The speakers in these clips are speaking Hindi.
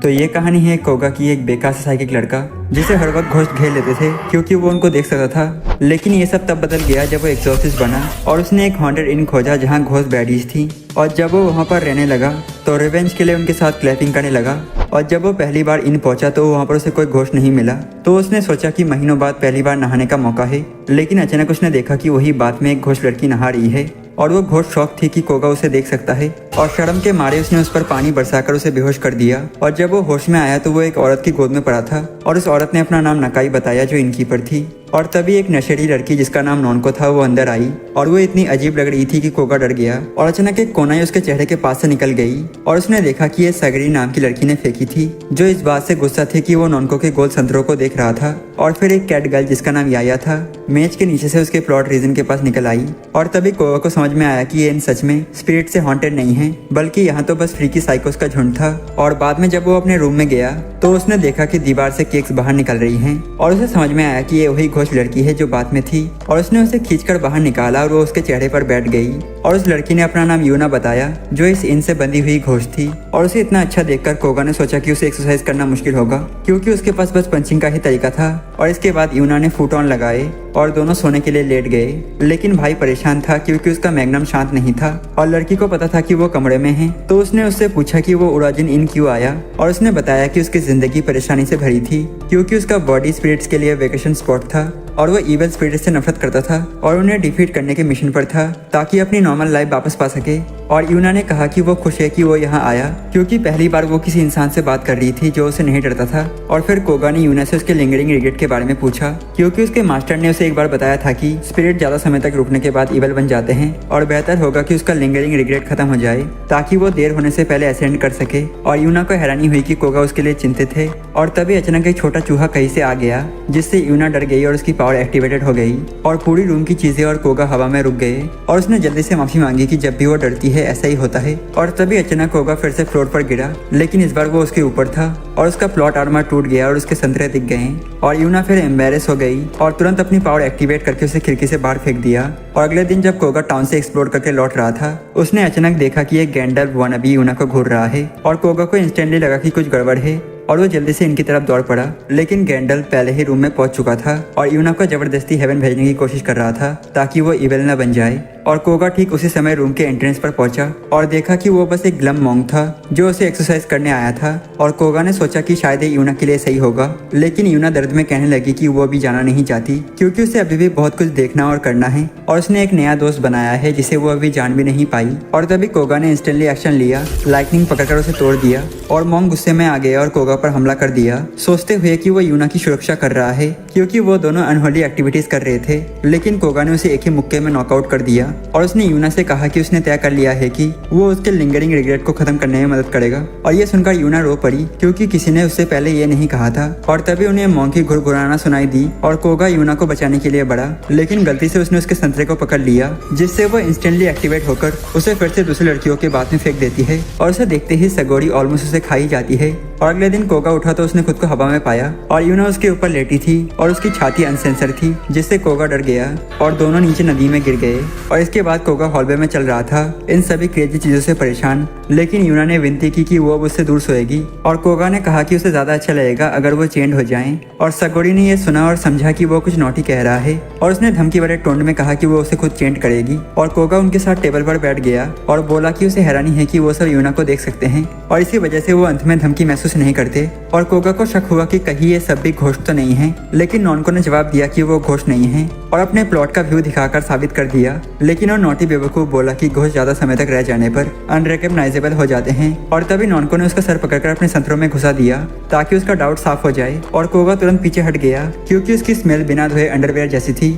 तो ये कहानी है कोगा की एक बेकार सा साइकिक लड़का जिसे हर वक्त घोस्ट घेर लेते थे क्योंकि वो उनको देख सकता था। लेकिन ये सब तब बदल गया जब वो एक्सोर्सिस्ट बना और उसने एक हॉन्टेड इन खोजा जहाँ घोस्ट बैडीज थी। और जब वो वहाँ पर रहने लगा तो रिवेंज के लिए उनके साथ क्लैपिंग करने लगा। और जब वो पहली बार इन पहुंचा तो वहाँ पर उसे कोई घोस्ट नहीं मिला, तो उसने सोचा कि महीनों बाद पहली बार नहाने का मौका है। लेकिन अचानक उसने देखा कि वही बात में एक घोस्ट लड़की नहा रही है और वो घोस्ट शौक थी कि कोगा उसे देख सकता है। और शर्म के मारे उसने उस पर पानी बरसाकर उसे बेहोश कर दिया। और जब वो होश में आया तो वो एक औरत की गोद में पड़ा था और उस औरत ने अपना नाम नकाई बताया जो इनकीपर थी। और तभी एक नशेड़ी लड़की जिसका नाम नॉनको था वो अंदर आई और वो इतनी अजीब लग रही थी कि कोगा डर गया। और अचानक एक कोनाई उसके चेहरे के पास से निकल गई और उसने देखा कि ये सगरी नाम की लड़की ने फेंकी थी, जो इस बात से गुस्सा थी कि वो नॉनको के गोल संतरों को देख रहा था। और फिर एक कैट गर्ल जिसका नाम याया था मेज के नीचे से उसके प्लॉट रीजन के पास निकल आई। और तभी कोगा को समझ में आया कि ये इन सच में स्पिरिट से हॉन्टेड नहीं है बल्कि यहाँ तो बस फ्रीकी साइकोस का झुंड था। और बाद में जब वो अपने रूम में गया तो उसने देखा कि दीवार से केक्स बाहर निकल रही हैं और उसे समझ में आया कि ये वही घोस्ट लड़की है जो बात में थी। और उसने उसे खींचकर बाहर निकाला और वो उसके चेहरे पर बैठ गई। और उस लड़की ने अपना नाम यूना बताया जो इस इन से बंधी हुई घोस्ट थी। और उसे इतना अच्छा देखकर कोगा ने सोचा कि उसे एक्सरसाइज करना मुश्किल होगा क्योंकि उसके पास बस पंचिंग का ही तरीका था। और इसके बाद यूना ने फुट ऑन लगाए और दोनों सोने के लिए लेट गए। लेकिन भाई परेशान था क्योंकि उसका मैग्नम शांत नहीं था और लड़की को पता था कि वो कमरे में है। तो उसने उससे पूछा कि वो उराजिन इन क्यों आया और उसने बताया कि उसकी जिंदगी परेशानी से भरी थी क्योंकि उसका बॉडी स्पिरिट्स के लिए वेकेशन स्पॉट था और वो इवल स्पिरिट से नफरत करता था और उन्हें डिफीट करने के मिशन पर था ताकि अपनी नॉर्मल लाइफ वापस पा सके। और यूना ने कहा कि वो खुश है कि वो यहाँ आया क्योंकि पहली बार वो किसी इंसान से बात कर रही थी जो उसे नहीं डरता था। और फिर कोगा ने यूना से उसके लिंगरिंग रिग्रेट के बारे में पूछा क्योंकि उसके मास्टर ने उसे एक बार बताया था कि स्पिरिट ज्यादा समय तक रुकने के बाद इवल बन जाते हैं और बेहतर होगा कि उसका लिंगरिंग रिग्रेट खत्म हो जाए ताकि वो देर होने से पहले असेंड कर सके। और यूना को हैरानी हुई कि कोगा उसके लिए चिंतित है। और तभी अचानक एक छोटा चूहा कहीं से आ गया जिससे यूना डर गई और उसकी पावर एक्टिवेटेड हो गई और पूरी रूम की चीजें और कोगा हवा में रुक गए। और उसने जल्दी से माफी मांगी कि जब भी वो डरती है ऐसा ही होता है। और तभी अचानक कोगा फिर से फ्लोर पर गिरा, लेकिन इस बार वो उसके ऊपर था और उसका प्लॉट आर्मर टूट गया और उसके संतरे दिख गए। और यूना फिर एम्बेरेस हो गई और तुरंत अपनी पावर एक्टिवेट करके उसे खिड़की से बाहर फेंक दिया। और अगले दिन जब कोगा टाउन से एक्सप्लोर करके लौट रहा था उसने अचानक देखा कि एक गैंडल्फ वानाबी यूना को घूर रहा है और कोगा को इंस्टेंटली लगा कि कुछ गड़बड़ है और वो जल्दी से इनकी तरफ दौड़ पड़ा। लेकिन गैंडल्फ पहले ही रूम में पहुंच चुका था और यूना को जबरदस्ती हेवन भेजने की कोशिश कर रहा था ताकि वो इविल न बन जाए। और कोगा ठीक उसी समय रूम के एंट्रेंस पर पहुंचा और देखा कि वो बस एक ग्लम मॉन्क था जो उसे एक्सरसाइज करने आया था। और कोगा ने सोचा कि शायद ये यूना के लिए सही होगा, लेकिन यूना दर्द में कहने लगी कि वो अभी जाना नहीं चाहती क्योंकि उसे अभी भी बहुत कुछ देखना और करना है और उसने एक नया दोस्त बनाया है जिसे वो अभी जान भी नहीं पाई। और तभी कोगा ने इंस्टेंटली एक्शन लिया, लाइटनिंग पकड़कर उसे तोड़ दिया और मॉन्क गुस्से में आ गया और कोगा पर हमला कर दिया, सोचते हुए कि वो यूना की सुरक्षा कर रहा है क्योंकि वो दोनों अनहोली एक्टिविटीज कर रहे थे। लेकिन कोगा ने उसे एक ही मुक्के में नॉकआउट कर दिया और उसने यूना से कहा कि उसने तय कर लिया है कि वो उसके लिंगरिंग रिग्रेट को खत्म करने में मदद करेगा। और ये सुनकर यूना रो पड़ी क्योंकि किसी ने उससे पहले ये नहीं कहा था। और तभी उन्हें मॉन्क की घुरघुराना सुनाई दी और कोगा यूना को बचाने के लिए बढ़ा, लेकिन गलती से उसने उसके संतरे को पकड़ लिया जिससे वो इंस्टेंटली एक्टिवेट होकर उसे फिर से दूसरी लड़कियों के बात में फेंक देती है और उसे देखते ही सगोरी ऑलमोस्ट उसे खाई जाती है। और अगले दिन कोगा उठा तो उसने खुद को हवा में पाया और यूना उसके ऊपर लेटी थी और उसकी छाती अनसेंसर थी जिससे कोगा डर गया और दोनों नीचे नदी में गिर गए। और इसके बाद कोगा हॉलवे में चल रहा था इन सभी क्रेजी चीजों से परेशान, लेकिन यूना ने विनती की कि वो अब उससे दूर सोएगी और कोगा ने कहा कि उसे ज्यादा अच्छा लगेगा अगर वो चेंड हो जाएं। और सगोरी ने यह सुना और समझा कि वो कुछ नॉटी कह रहा है और उसने धमकी भरे टोन में कहा कि वो उसे खुद चेंड करेगी। और कोगा उनके साथ टेबल पर बैठ गया और बोला कि उसे हैरानी है कि वो सब यूना को देख सकते हैं और इसी वजह से वो अंत में धमकी महसूस नहीं करते। और कोगा को शक हुआ कि कहीं ये सब भी घोस्ट तो नहीं है, लेकिन नॉनको ने जवाब दिया कि वो घोस्ट नहीं है और अपने प्लॉट का व्यू दिखाकर साबित कर दिया। लेकिन और नॉटी बेवकूफ बोला कि घोस्ट ज्यादा समय तक रह जाने पर अनरिकग्नाइजेबल हो जाते हैं। और तभी नॉनको ने उसका सर पकड़कर अपने संतरों में घुसा दिया ताकि उसका डाउट साफ हो जाए। और कोगा तुरंत पीछे हट गया क्योंकि उसकी स्मेल बिना धोए अंडरवेयर जैसी थी।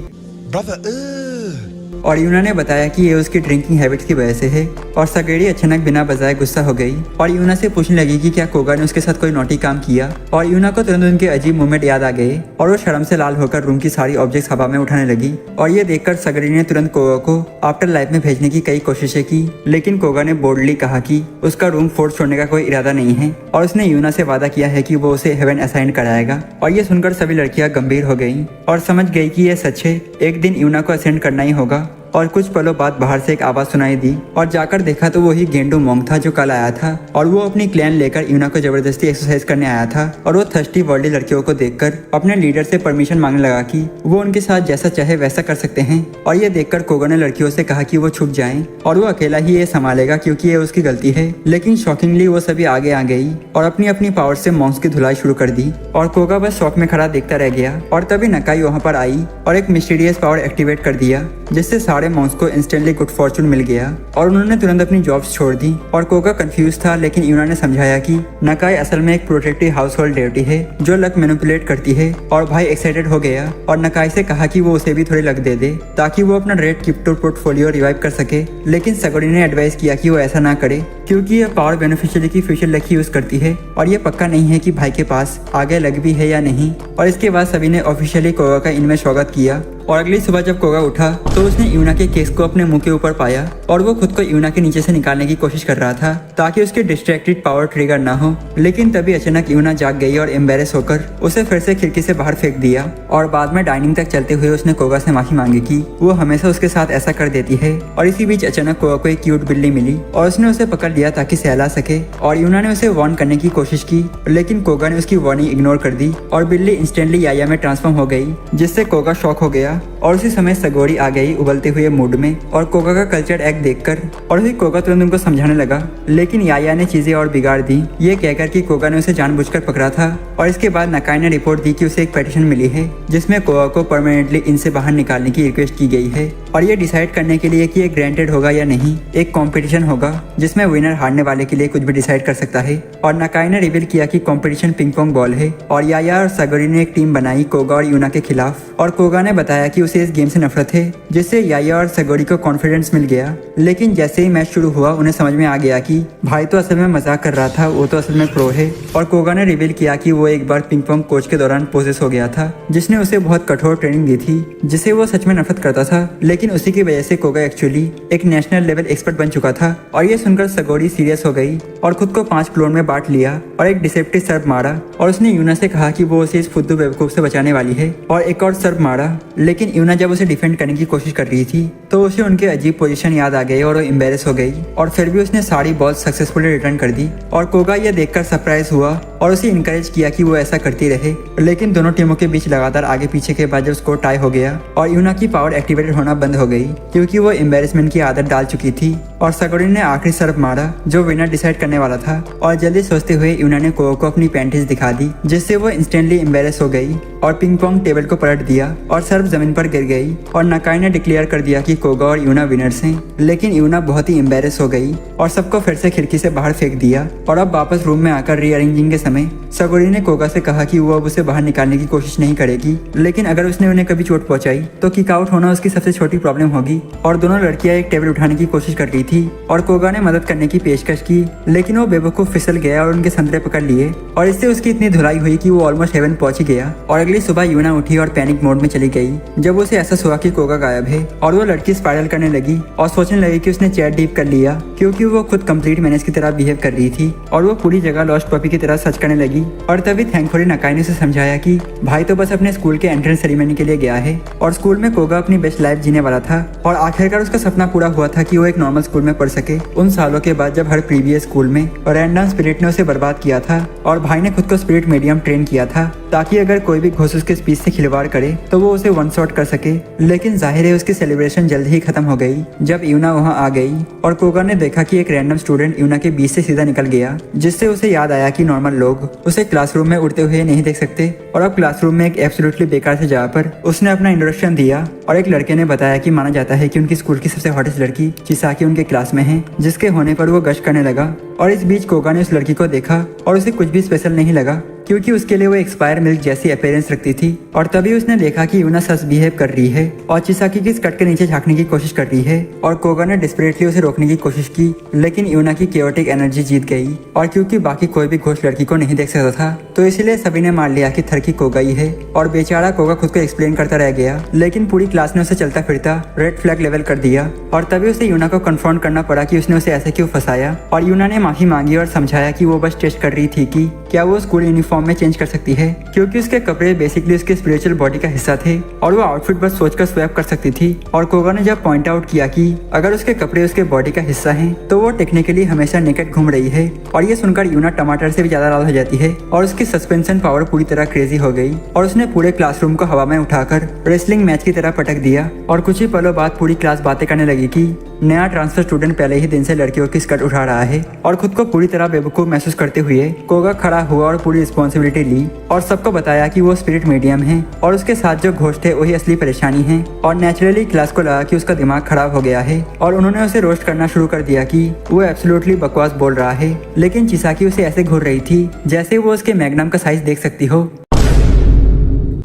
और यूना ने बताया कि ये उसकी ड्रिंकिंग हैबिट्स की वजह से है। और सगेड़ी अचानक बिना बजाय गुस्सा हो गई और यूना से पूछने लगी कि क्या कोगा ने उसके साथ कोई नोटी काम किया। और यूना को तुरंत उनके अजीब मूवमेंट याद आ गए और वो शर्म से लाल होकर रूम की सारी ऑब्जेक्ट्स हवा में उठाने लगी। और ये देखकर सगेड़ी ने तुरंत कोगा को आफ्टर लाइफ में भेजने की कई कोशिशें की, लेकिन कोगा ने बोल्डली कहा कि उसका रूम फोर्स छोड़ने का कोई इरादा नहीं है और उसने यूना से वादा किया है कि वो उसे हेवन असाइन कराएगा। और ये सुनकर सभी लड़कियां गंभीर हो गई और समझ गई कि यह सच है, एक दिन यूना को असेंड करना ही होगा। और कुछ पलों बाद बाहर से एक आवाज सुनाई दी और जाकर देखा तो वही गेंडू मोंग था जो कल आया था और वो अपनी क्लैन लेकर यूना को जबरदस्ती एक्सरसाइज करने आया था। और वो थर्स्टी वर्ल्डी लड़कियों को देखकर अपने लीडर से परमिशन मांगने लगा कि वो उनके साथ जैसा चाहे वैसा कर सकते हैं। और ये देखकर कोगा ने लड़कियों से कहा कि वो छुप जाएं और वो अकेला ही ये संभालेगा क्योंकि ये उसकी गलती है। लेकिन शॉकिंगली वो सभी आगे आ गई और अपनी अपनी पावर से मॉन्स की धुलाई शुरू कर दी और कोगा बस शॉक में खड़ा देखता रह गया। और तभी नकाई वहाँ पर आई और एक मिस्टीरियस पावर एक्टिवेट कर दिया जिससे सारे मॉन्स को इंस्टेंटली गुड फॉर्चून मिल गया और उन्होंने तुरंत अपनी जॉब्स छोड़ दी। और कोगा कंफ्यूज था लेकिन यूना ने समझाया कि नकाई असल में एक प्रोटेक्टिव हाउस होल्ड डेटी है जो लक मैनिपुलेट करती है। और भाई एक्साइटेड हो गया और नकाई से कहा कि वो उसे भी थोड़ी लक दे दे ताकि वो अपना रेड क्रिप्टो पोर्टफोलियो रिवाइव कर सके। लेकिन सगोरी ने एडवाइस किया कि वो ऐसा ना करे क्योंकि यह पावर बेनिफिशियरी की फ्यूचर लक यूज करती है और ये पक्का नहीं है कि भाई के पास आगे लक भी है या नहीं। और इसके बाद सभी ने ऑफिशियली कोगा का इनमें स्वागत किया। और अगली सुबह जब कोगा उठा तो उसने यूना के केस को अपने मुंह के ऊपर पाया और वो खुद को यूना के नीचे से निकालने की कोशिश कर रहा था ताकि उसके डिस्ट्रैक्टेड पावर ट्रिगर ना हो। लेकिन तभी अचानक यूना जाग गई और एम्बेरस होकर उसे फिर से खिड़की से बाहर फेंक दिया। और बाद में डाइनिंग तक चलते हुए उसने कोगा से माफी मांगी कि वो हमेशा उसके साथ ऐसा कर देती है। और इसी बीच अचानक कोगा को एक क्यूट बिल्ली मिली और उसने उसे पकड़ लिया ताकि सहला सके। और यूना ने उसे वार्न करने की कोशिश की लेकिन कोगा ने उसकी वार्निंग इग्नोर कर दी और बिल्ली इंस्टेंटली याया में ट्रांसफॉर्म हो गई जिससे कोगा शॉक हो गया। और उसी समय सगोरी आ गई उबलते हुए मूड में और कोगा का कल्चर एग देखकर और फिर कोगा तुरंत उनको समझाने लगा। लेकिन याया ने चीजें और बिगाड़ दी ये कहकर कि कोगा ने उसे जानबूझकर पकड़ा था। और इसके बाद नकाई ने रिपोर्ट दी कि उसे एक पेटिशन मिली है जिसमें कोगा को परमानेंटली इनसे बाहर निकालने की रिक्वेस्ट की गई है और ये डिसाइड करने के लिए कि ये ग्रांटेड होगा या नहीं एक कंपटीशन होगा जिसमें विनर हारने वाले के लिए कुछ भी डिसाइड कर सकता है। और नकाई ने रिवील किया कि कंपटीशन पिंग पोंग बॉल है और याया और सगोरी ने एक टीम बनाई कोगा और यूना के खिलाफ। और कोगा ने बताया कि उसे इस गेम से नफरत है जिससे याया और सगोरी को कॉन्फिडेंस मिल गया। लेकिन जैसे ही मैच शुरू हुआ उन्हें समझ में आ गया कि भाई तो असल में मजाक कर रहा था वो तो असल में प्रो है। और कोगा ने रिवील किया कि वो एक बार पिंग पोंग कोच के दौरान पोजेस हो गया था जिसने उसे बहुत कठोर ट्रेनिंग दी थी जिसे वो सच में नफरत करता था। लेकिन उसी की वजह से कोगा एक्चुअली एक नेशनल लेवल एक्सपर्ट बन चुका था। और ये सुनकर सगोरी सीरियस हो गई और खुद को 5 क्लोन में बांट लिया और एक डिसेप्टिव सर्व मारा। और उसने यूना से कहा कि वो उसे इस फुद्दू बेवकूफ से बचाने वाली है और एक और सर्व मारा। लेकिन यूना जब उसे डिफेंड करने की कोशिश कर रही थी तो उसे उनके अजीब पोजीशन याद आ गए और वो एम्बेरस हो गई। और फिर भी उसने सारी बॉल सक्सेसफुली रिटर्न कर दी। और कोगा यह देखकर सरप्राइज हुआ और उसे इनकरेज किया कि वो ऐसा करती रहे। लेकिन दोनों टीमों के बीच लगातार आगे पीछे के बाद जब स्कोर टाई हो गया और यूना की पावर एक्टिवेटेड होना बंद हो गई क्योंकि वो एम्बेरसमेंट की आदत डाल चुकी थी। और सगोरी ने आखिरी सर्व मारा जो विनर डिसाइड करने वाला था। और जल्दी सोचते हुए यूना ने कोगा को अपनी पैंटीज दिखा दी जिससे वो इंस्टेंटली एम्बेरस हो गई और पिंग पोंग टेबल को पलट दिया और सर्व जमीन पर गिर गई। और नकाई ने डिक्लेयर कर दिया कि कोगा और यूना विनर्स हैं। लेकिन यूना बहुत ही एम्बेरस हो गई और सबको फिर से खिड़की से बाहर फेंक दिया। और अब वापस रूम में आकर रीअरेंजिंग के समय सगोरी ने कोगा से कहा कि वो अब उसे बाहर निकालने की कोशिश नहीं करेगी लेकिन अगर उसने उन्हें कभी चोट पहुंचाई तो किक आउट होना उसकी सबसे छोटी प्रॉब्लम होगी। और दोनों लड़कियां एक टेबल उठाने की कोशिश कर रही थी और कोगा ने मदद करने की पेशकश की लेकिन वो बेवकूफ फिसल गया और उनके संतरे पकड़ लिए और इससे उसकी इतनी धुलाई हुई कि वो ऑलमोस्ट हेवन पहुंच ही गया। और अगली सुबह यूना उठी और पैनिक मोड में चली गई जब उसे एहसास हुआ कि कोगा गायब है। और वो लड़की स्पाइरल करने लगी और सोचने लगी कि उसने चैट डीप कर लिया क्योंकि वो खुद कंप्लीट मैनेज की तरह बिहेव कर रही थी। और वो पूरी जगह लॉस्ट पपी की तरह सर्च करने लगी। और तभी थैंकफुली नकाई ने उसे समझाया कि भाई तो बस अपने स्कूल के एंट्रेंस सेरेमनी के लिए गया है और स्कूल में कोगा अपनी बेस्ट लाइफ जीने वाला था। और आखिरकार उसका सपना पूरा हुआ था कि वो एक नॉर्मल स्कूल में पढ़ सके उन सालों के बाद जब हर प्रीवियस स्कूल में रैंडम स्पिरिट ने उसे बर्बाद किया था। और भाई ने खुद को स्पिरिट मीडियम ट्रेन किया था ताकि अगर कोई भी घोष उसके स्पीच से खिलवाड़ करे तो वो उसे वन शॉट कर सके। लेकिन जाहिर है उसकी सेलिब्रेशन जल्द ही खत्म हो गई जब यूना वहां आ गई और कोगा ने देखा कि एक रैंडम स्टूडेंट यूना के बीच से सीधा निकल गया जिससे उसे याद आया कि नॉर्मल लोग उसे क्लासरूम में उड़ते हुए नहीं देख सकते। और अब क्लासरूम में एक एब्सोल्युटली बेकार से जगह पर उसने अपना इंट्रोडक्शन दिया और एक लड़के ने बताया कि माना जाता है कि उनकी स्कूल की सबसे हॉटेस्ट लड़की चिसाकी उनके क्लास में है जिसके होने पर वो गश करने लगा। और इस बीच कोगा ने उस लड़की को देखा और उसे कुछ भी स्पेशल नहीं लगा क्योंकि उसके लिए वो एक्सपायर मिल्क जैसी अपीयरेंस रखती थी। और तभी उसने देखा कि यूना सच बिहेव कर रही है और चिसाकी की स्कर्ट के नीचे झांकने की कोशिश कर रही है। और कोगा ने डिस्परेटली उसे रोकने की कोशिश की लेकिन यूना की केओटिक एनर्जी जीत गई। और क्योंकि बाकी कोई भी घोष लड़की को नहीं देख सकता था तो इसलिए सभी ने मान लिया कि थरकी कोगा ही है। और बेचारा कोगा खुद को एक्सप्लेन करता रह गया लेकिन पूरी क्लास ने उसे चलता फिरता रेड फ्लैग लेवल कर दिया। और तभी उसे यूना को कन्फ्रंट करना पड़ा कि उसने उसे ऐसे क्यों फंसाया। और यूना ने माफी मांगी और समझाया कि वो बस टेस्ट कर रही थी कि क्या वो स्कूल यूनिफॉर्म फॉर्म में चेंज कर सकती है, क्योंकि उसके कपड़े बेसिकली उसके स्पिरिचुअल बॉडी का हिस्सा थे और वो आउटफिट बस सोचकर स्वैप कर सकती थी। और कोगा ने जब पॉइंट आउट किया कि अगर उसके कपड़े उसके बॉडी का हिस्सा हैं तो वो टेक्निकली हमेशा नेकेड घूम रही है, और ये सुनकर यूना टमाटर से भी ज्यादा लाल हो जाती है और उसकी सस्पेंशन पावर पूरी तरह क्रेजी हो गई और उसने पूरे क्लासरूम को हवा में उठाकर रेसलिंग मैच की तरह पटक दिया। और कुछ ही पलों बाद पूरी क्लास बातें करने लगी कि नया ट्रांसफर स्टूडेंट पहले ही दिन से लड़कियों की स्कर्ट उठा रहा है। और खुद को पूरी तरह बेवकूफ महसूस करते हुए कोगा खड़ा हुआ और पूरी रिस्पॉन्सिबिलिटी ली और सबको बताया कि वो स्पिरिट मीडियम है और उसके साथ जो घोस्ट थे वही असली परेशानी है। और नेचुरली क्लास को लगा कि उसका दिमाग खराब हो गया है और उन्होंने उसे रोस्ट करना शुरू कर दिया कि वो एब्सोल्युटली बकवास बोल रहा है। लेकिन चिसाकी उसे ऐसे घूर रही थी जैसे वो उसके मैग्नम का साइज देख सकती हो।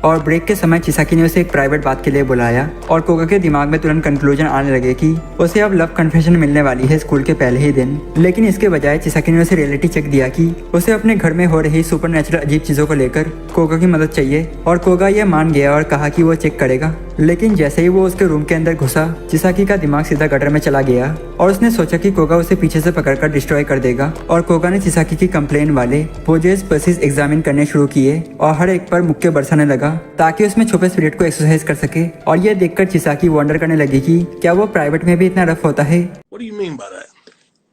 और ब्रेक के समय चिसाकी ने उसे एक प्राइवेट बात के लिए बुलाया और कोगा के दिमाग में तुरंत कंक्लूजन आने लगे कि उसे अब लव कन्फेशन मिलने वाली है स्कूल के पहले ही दिन। लेकिन इसके बजाय चिसाकी ने उसे रियलिटी चेक दिया कि उसे अपने घर में हो रही सुपरनेचुरल अजीब चीजों को लेकर कोगा की मदद चाहिए। और कोगा यह मान गया और कहा कि वो चेक करेगा। लेकिन जैसे ही वो उसके रूम के अंदर घुसा, चिसाकी का दिमाग सीधा गटर में चला गया और उसने सोचा कि कोगा उसे पीछे से पकड़कर डिस्ट्रॉय कर देगा। और कोगा ने चिसाकी की कंप्लेन वाले पोजेस पसीज एग्जामिन करने शुरू किए और हर एक पर मुक्के बरसाने लगा ताकि उसमें छुपे स्पिरिट को एक्सरसाइज कर सके। और यह देखकर चिसाकी वंडर करने लगी कि क्या वो प्राइवेट में भी इतना रफ होता है। What do you mean by that?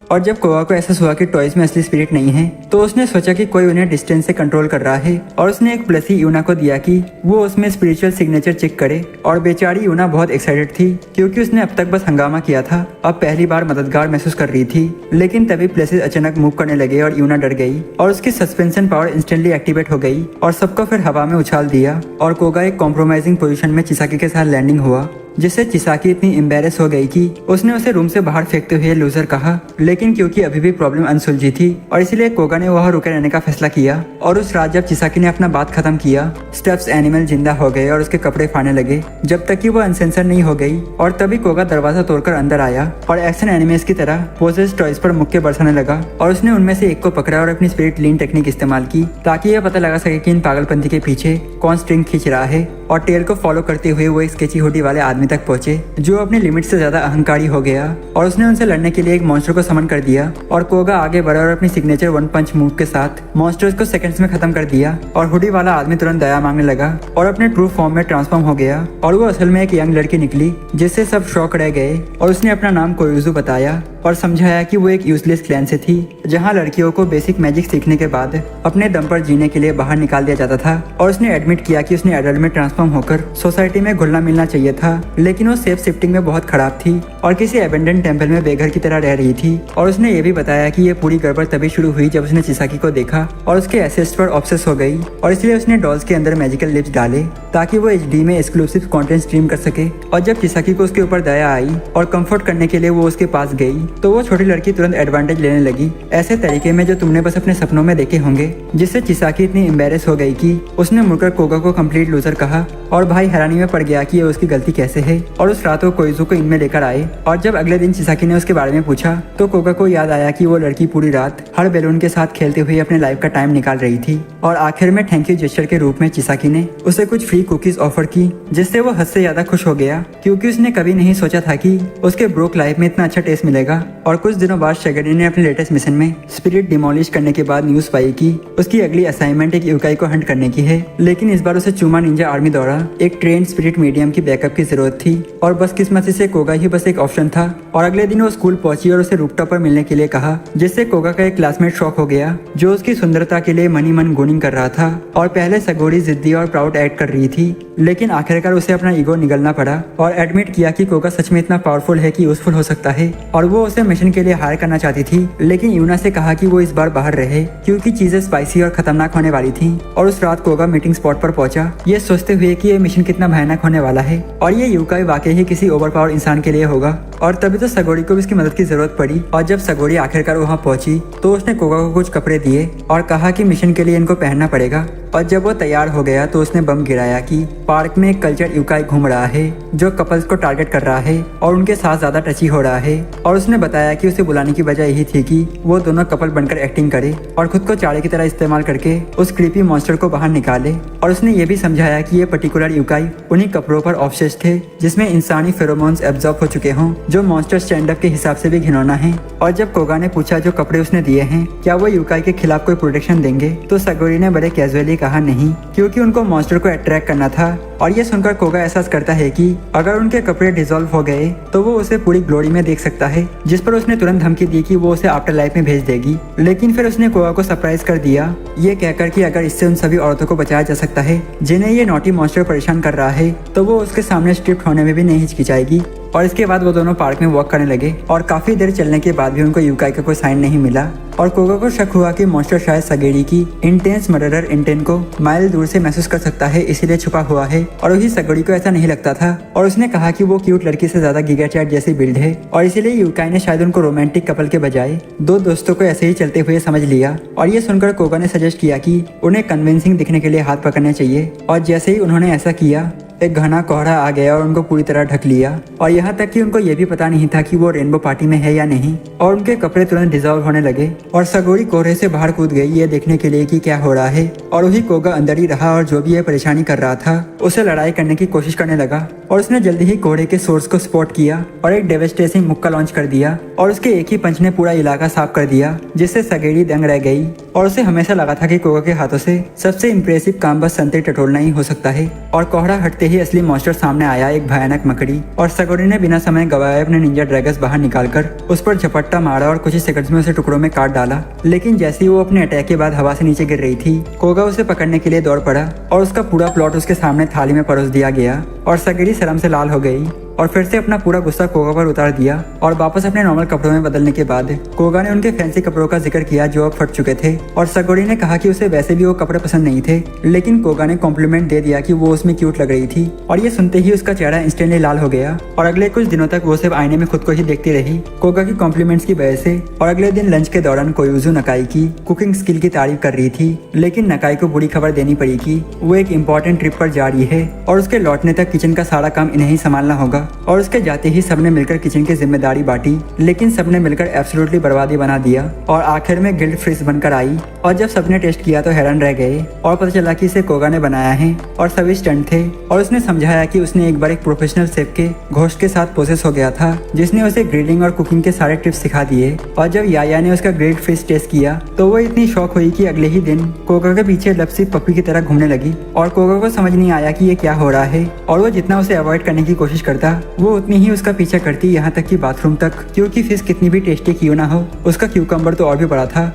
और जब कोगा को एहसास हुआ कि टॉयज में असली स्पिरिट नहीं है तो उसने सोचा कि कोई उन्हें डिस्टेंस से कंट्रोल कर रहा है और उसने एक प्लसी यूना को दिया कि वो उसमें स्पिरिचुअल सिग्नेचर चेक करे। और बेचारी यूना बहुत एक्साइटेड थी क्योंकि उसने अब तक बस हंगामा किया था, अब पहली बार मददगार महसूस कर रही थी। लेकिन तभी प्लेसेस अचानक मूव करने लगे और यूना डर गई और उसकी सस्पेंशन पावर इंस्टेंटली एक्टिवेट हो गई और सबको फिर हवा में उछाल दिया। और कोगा एक कॉम्प्रोमाइजिंग पोजीशन में चिसाकी के साथ लैंडिंग हुआ, जिससे चिसाकी इतनी एम्बेरस हो गई कि उसने उसे रूम से बाहर फेंकते हुए लूजर कहा। लेकिन क्योंकि अभी भी प्रॉब्लम अनसुलझी थी और इसलिए कोगा ने वहाँ रुके रहने का फैसला किया। और उस रात जब चिसाकी ने अपना बात खत्म किया, स्टफ्स एनिमल जिंदा हो गए और उसके कपड़े फाड़ने लगे जब तक कि वो अनसेंसर नहीं हो गई। और तभी कोगा दरवाजा तोड़कर अंदर आया और एक्शन एनिमेस की तरह पोजेस टॉयज पर मुक्के बरसाने लगा। और उसने उनमें से एक को पकड़ा और अपनी स्पिरिट लीन टेक्निक इस्तेमाल की ताकि यह पता लगा सके कि इन पागलपंथी के पीछे कौन स्ट्रिंग खींच रहा है। और टेल को फॉलो करते हुए वो एक स्केची हुडी वाले आदमी तक पहुंचे जो अपनी लिमिट से ज्यादा अहंकारी हो गया और उसने उनसे लड़ने के लिए एक मॉन्स्टर को समन कर दिया। और कोगा आगे बढ़ा और अपनी सिग्नेचर वन पंच मूव के साथ मॉन्स्टर्स को सेकंड्स में खत्म कर दिया। और हुडी वाला आदमी तुरंत दया मांगने लगा और अपने ट्रू फॉर्म में ट्रांसफॉर्म हो गया। और वो असल में एक यंग लड़की निकली जिससे सब शॉक रह गए। और उसने अपना नाम कोयुजू बताया और समझाया कि वो एक यूजलेस क्लैन से थी जहां लड़कियों को बेसिक मैजिक सीखने के बाद अपने दम पर जीने के लिए बाहर निकाल दिया जाता था। और उसने एडमिट किया कि उसने एडल्ट में ट्रांसफॉर्म होकर सोसाइटी में घुलना मिलना चाहिए था, लेकिन वो सेफ शिफ्टिंग में बहुत खराब थी और किसी एबेंडन टेम्पल में बेघर की तरह रह रही थी। और उसने ये भी बताया कि ये पूरी गड़बड़ तभी शुरू हुई जब उसने चिसाकी को देखा और उसके एसेट्स पर ऑब्सेस हो गई और इसलिए उसने डॉल्स के अंदर मैजिकल लिप्स डाले ताकि वो HD में एक्सक्लूसिव कंटेंट स्ट्रीम कर सके। और जब चिसाकी को उसके ऊपर दया आई और कंफर्ट करने के लिए वो उसके पास गई तो वो छोटी लड़की तुरंत एडवांटेज लेने लगी, ऐसे तरीके में जो तुमने बस अपने सपनों में देखे होंगे। जिससे चिसाकी इतनी एम्बेरस हो गई कि उसने मुड़कर कोगा को कंप्लीट लूजर कहा और भाई हैरानी में पड़ गया कि ये उसकी गलती कैसे है। और उस रात वो कोइजू को इनमें लेकर आए और जब अगले दिन चिसाकी ने उसके बारे में पूछा तो कोगा को याद आया कि वो लड़की पूरी रात हर बैलून के साथ खेलते हुए अपने लाइफ का टाइम निकाल रही थी। और आखिर में थैंक यू जेस्चर के रूप में चिसाकी ने उसे कुछ फ्री कुकीज ऑफर की, जिससे वो हद से ज्यादा खुश हो गया क्योंकि उसने कभी नहीं सोचा था कि उसके ब्रोक लाइफ में इतना अच्छा टेस्ट मिलेगा। और कुछ दिनों बाद शेगरी ने अपने लेटेस्ट मिशन में स्पिरिट डिमोलिश करने के बाद न्यूज पाई कि उसकी अगली असाइनमेंट एक यूकाई को हंट करने की है। लेकिन इस बार उसे चूमा निंजा आर्मी द्वारा एक ट्रेंड स्पिरिट मीडियम की बैकअप की जरूरत थी और बस किस्मत से कोगा ही बस एक ऑप्शन था। और अगले दिन वो स्कूल पहुंची और उसे रूफटॉप पर मिलने के लिए कहा, जिससे कोगा का एक क्लासमेट शॉक हो गया जो उसकी सुंदरता के लिए मनी मन गुनिंग कर रहा था। और पहले सगोरी जिद्दी और प्राउड एक्ट कर रही थी, लेकिन आखिरकार उसे अपना ईगो निगलना पड़ा और एडमिट किया कि कोगा सच में इतना पावरफुल है कि यूजफुल हो सकता है। और वो उसे मिशन के लिए हायर करना चाहती थी, लेकिन यूना से कहा कि वो इस बार बाहर रहे क्योंकि चीजें स्पाइसी और खतरनाक होने वाली थी। और उस रात कोगा मीटिंग स्पॉट पर पहुंचा ये सोचते हुए कि ये मिशन कितना भयानक होने वाला है और ये यूकाई वाकई ही किसी ओवरपावर इंसान के लिए होगा। और तभी तो सगोरी को भी इसकी मदद की जरूरत पड़ी। और जब सगोरी आखिरकार वहाँ पहुंची तो उसने कोगा को कुछ कपड़े दिए और कहा कि मिशन के लिए इनको पहनना पड़ेगा। और जब वो तैयार हो गया तो उसने बम गिराया कि पार्क में एक कल्चर यूकाई घूम रहा है जो कपल्स को टारगेट कर रहा है और उनके साथ ज्यादा टची हो रहा है। और उसने बताया कि उसे बुलाने की वजह यही थी कि वो दोनों कपल बनकर एक्टिंग करे और खुद को चाड़े की तरह इस्तेमाल करके उस क्रीपी मॉन्स्टर को बाहर निकाले। और उसने ये भी समझाया कि ये पर्टिकुलर यूकाई उन्हीं कपड़ों पर ऑब्सेस्ड थे जिसमें इंसानी फेरोमोन्स एब्जॉर्ब हो चुके हों, जो मॉन्स्टर स्टैंड अप के हिसाब से भी घिनौना है। और जब कोगा ने पूछा जो कपड़े उसने दिए हैं क्या वो यूकाई के खिलाफ कोई प्रोटेक्शन देंगे, तो सगोरी ने बड़े कैजुअली कहा नहीं, क्योंकि उनको मॉन्स्टर को अट्रैक्ट करना था। और ये सुनकर कोगा एहसास करता है कि अगर उनके कपड़े डिसॉल्व हो गए तो वो उसे पूरी ग्लोरी में देख सकता है, जिस पर उसने तुरंत धमकी दी कि वो उसे आफ्टर लाइफ में भेज देगी। लेकिन फिर उसने कोगा को सरप्राइज कर दिया ये कहकर कि अगर इससे उन सभी औरतों को बचाया जा सकता है जिन्हें ये नॉटी मॉन्स्टर परेशान कर रहा है तो वो उसके सामने स्ट्रिप्ट होने में भी नहीं हिचकिचाएगी। और इसके बाद वो दोनों पार्क में वॉक करने लगे और काफी देर चलने के बाद भी उनको यूकाई का कोई साइन नहीं मिला। और कोगा को शक हुआ कि मॉन्स्टर शायद सगेरी की इंटेंस मर्डरर इंटेंट को माइल दूर से महसूस कर सकता है, इसीलिए छुपा हुआ है। और वही सगेरी को ऐसा नहीं लगता था और उसने कहा कि वो क्यूट लड़की से ज्यादा गिगा चैट जैसी बिल्ड है और इसीलिए यूकाई ने शायद उनको रोमांटिक कपल के बजाय दो दोस्तों को ऐसे ही चलते हुए समझ लिया। और ये सुनकर कोगा ने सजेस्ट किया कि उन्हें कन्विंसिंग दिखने के लिए हाथ पकड़ना चाहिए। और जैसे ही उन्होंने ऐसा किया एक घना कोहरा आ गया और उनको पूरी तरह ढक लिया। और यहाँ तक कि उनको ये भी पता नहीं था कि वो रेनबो पार्टी में है या नहीं। और उनके कपड़े तुरंत डिसॉल्व होने लगे और सगोरी कोहरे से बाहर कूद गई ये देखने के लिए कि क्या हो रहा है। और वही कोगा अंदर ही रहा और जो भी ये परेशानी कर रहा था उसे लड़ाई करने की कोशिश करने लगा। और उसने जल्दी ही कोहरे के सोर्स को स्पॉट किया और एक डेवास्टेटिंग मुक्का लॉन्च कर दिया और उसके एक ही पंच ने पूरा इलाका साफ कर दिया, जिससे सगेरी दंग रह गई। और उसे हमेशा लगा था कि कोगा के हाथों से सबसे इम्प्रेसिव काम बस संतरे टटोलना ही हो सकता है। और कोहरा हटते ही असली मॉन्स्टर सामने आया, एक भयानक मकड़ी। और सगोरी ने बिना समय गवाए अपने निंजा ड्रैगन्स बाहर निकालकर उस पर झपट्टा मारा और कुछ ही सेकंड्स में उसे टुकड़ों में काट डाला। लेकिन जैसे ही वो अपने अटैक के बाद हवा से नीचे गिर रही थी कोगा उसे पकड़ने के लिए दौड़ पड़ा और उसका पूरा प्लॉट उसके सामने थाली में परोस दिया गया। और सगेरी शर्म से लाल हो गई और फिर से अपना पूरा गुस्सा कोगा पर उतार दिया। और वापस अपने नॉर्मल कपड़ों में बदलने के बाद कोगा ने उनके फैंसी कपड़ों का जिक्र किया जो अब फट चुके थे। और सगोरी ने कहा कि उसे वैसे भी वो कपड़े पसंद नहीं थे, लेकिन कोगा ने कॉम्प्लीमेंट दे दिया कि वो उसमें क्यूट लग रही थी। और ये सुनते ही उसका चेहरा इंस्टेंटली लाल हो गया और अगले कुछ दिनों तक वो सिर्फ आईने में खुद को ही देखती रही कोगा की कॉम्प्लीमेंट्स की वजह से। और अगले दिन लंच के दौरान कोयुजू नकाई की कुकिंग स्किल की तारीफ कर रही थी, लेकिन नकाई को बुरी खबर देनी पड़ी कि वो एक इम्पोर्टेंट ट्रिप पर जा रही है और उसके लौटने तक किचन का सारा काम इन्हें ही संभालना होगा। और उसके जाते ही सबने मिलकर किचन की जिम्मेदारी बांटी, लेकिन सबने मिलकर एब्सोल्युटली बर्बादी बना दिया और आखिर में गिल्ड फ्रिज बनकर आई। और जब सबने टेस्ट किया तो हैरान रह गए और पता चला कि इसे कोगा ने बनाया है और सभी स्टंट थे। और उसने समझाया कि उसने एक बार एक प्रोफेशनल शेफ के घोस्ट के साथ पोसेस हो गया था जिसने उसे ग्रिलिंग और कुकिंग के सारे टिप्स सिखा दिए। और जब याया ने उसका ग्रिल्ड फिश टेस्ट किया तो वो इतनी शॉक हुई कि अगले ही दिन कोगा के पीछे लपसी पप्पी की तरह घूमने लगी। और कोगा को समझ नहीं आया कि ये क्या हो रहा है और वो जितना उसे अवॉइड करने की कोशिश करता वो उतनी ही उसका पीछा करती, यहाँ तक कि बाथरूम तक, क्योंकि फिश कितनी भी टेस्टी क्यों ना हो उसका क्यूकम्बर तो और भी बड़ा था।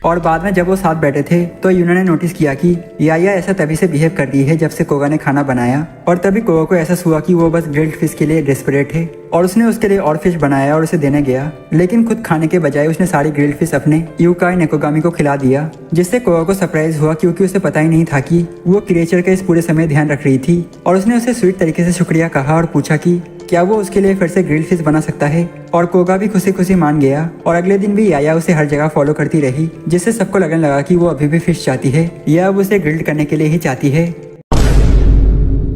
और बाद में जब वो साथ बैठे थे तो यूना ने नोटिस किया कि याया ऐसा तभी से बिहेव कर रही है जब से कोगा ने खाना बनाया। और तभी कोगा को एहसास हुआ कि वो बस ग्रिल्ड फिश के लिए डेस्परेट है और उसने उसके लिए और फिश बनाया और उसे देने गया, लेकिन खुद खाने के बजाय उसने सारी ग्रिल्ड फिश अपने यूकाई नेकोगामी को खिला दिया, जिससे कोगा को सरप्राइज हुआ क्योंकि उसे पता ही नहीं था कि वो क्रिएचर का इस पूरे समय ध्यान रख रही थी। और उसने उसे स्वीट तरीके से शुक्रिया कहा और पूछा कि क्या वो उसके लिए फिर से ग्रिल्ड फिश बना सकता है। और कोगा भी खुशी खुशी मान गया और अगले दिन भी याया उसे हर जगह फॉलो करती रही, जिससे सबको लगने लगा कि वो अभी भी फिश चाहती है या अब उसे ग्रिल्ड करने के लिए ही चाहती है।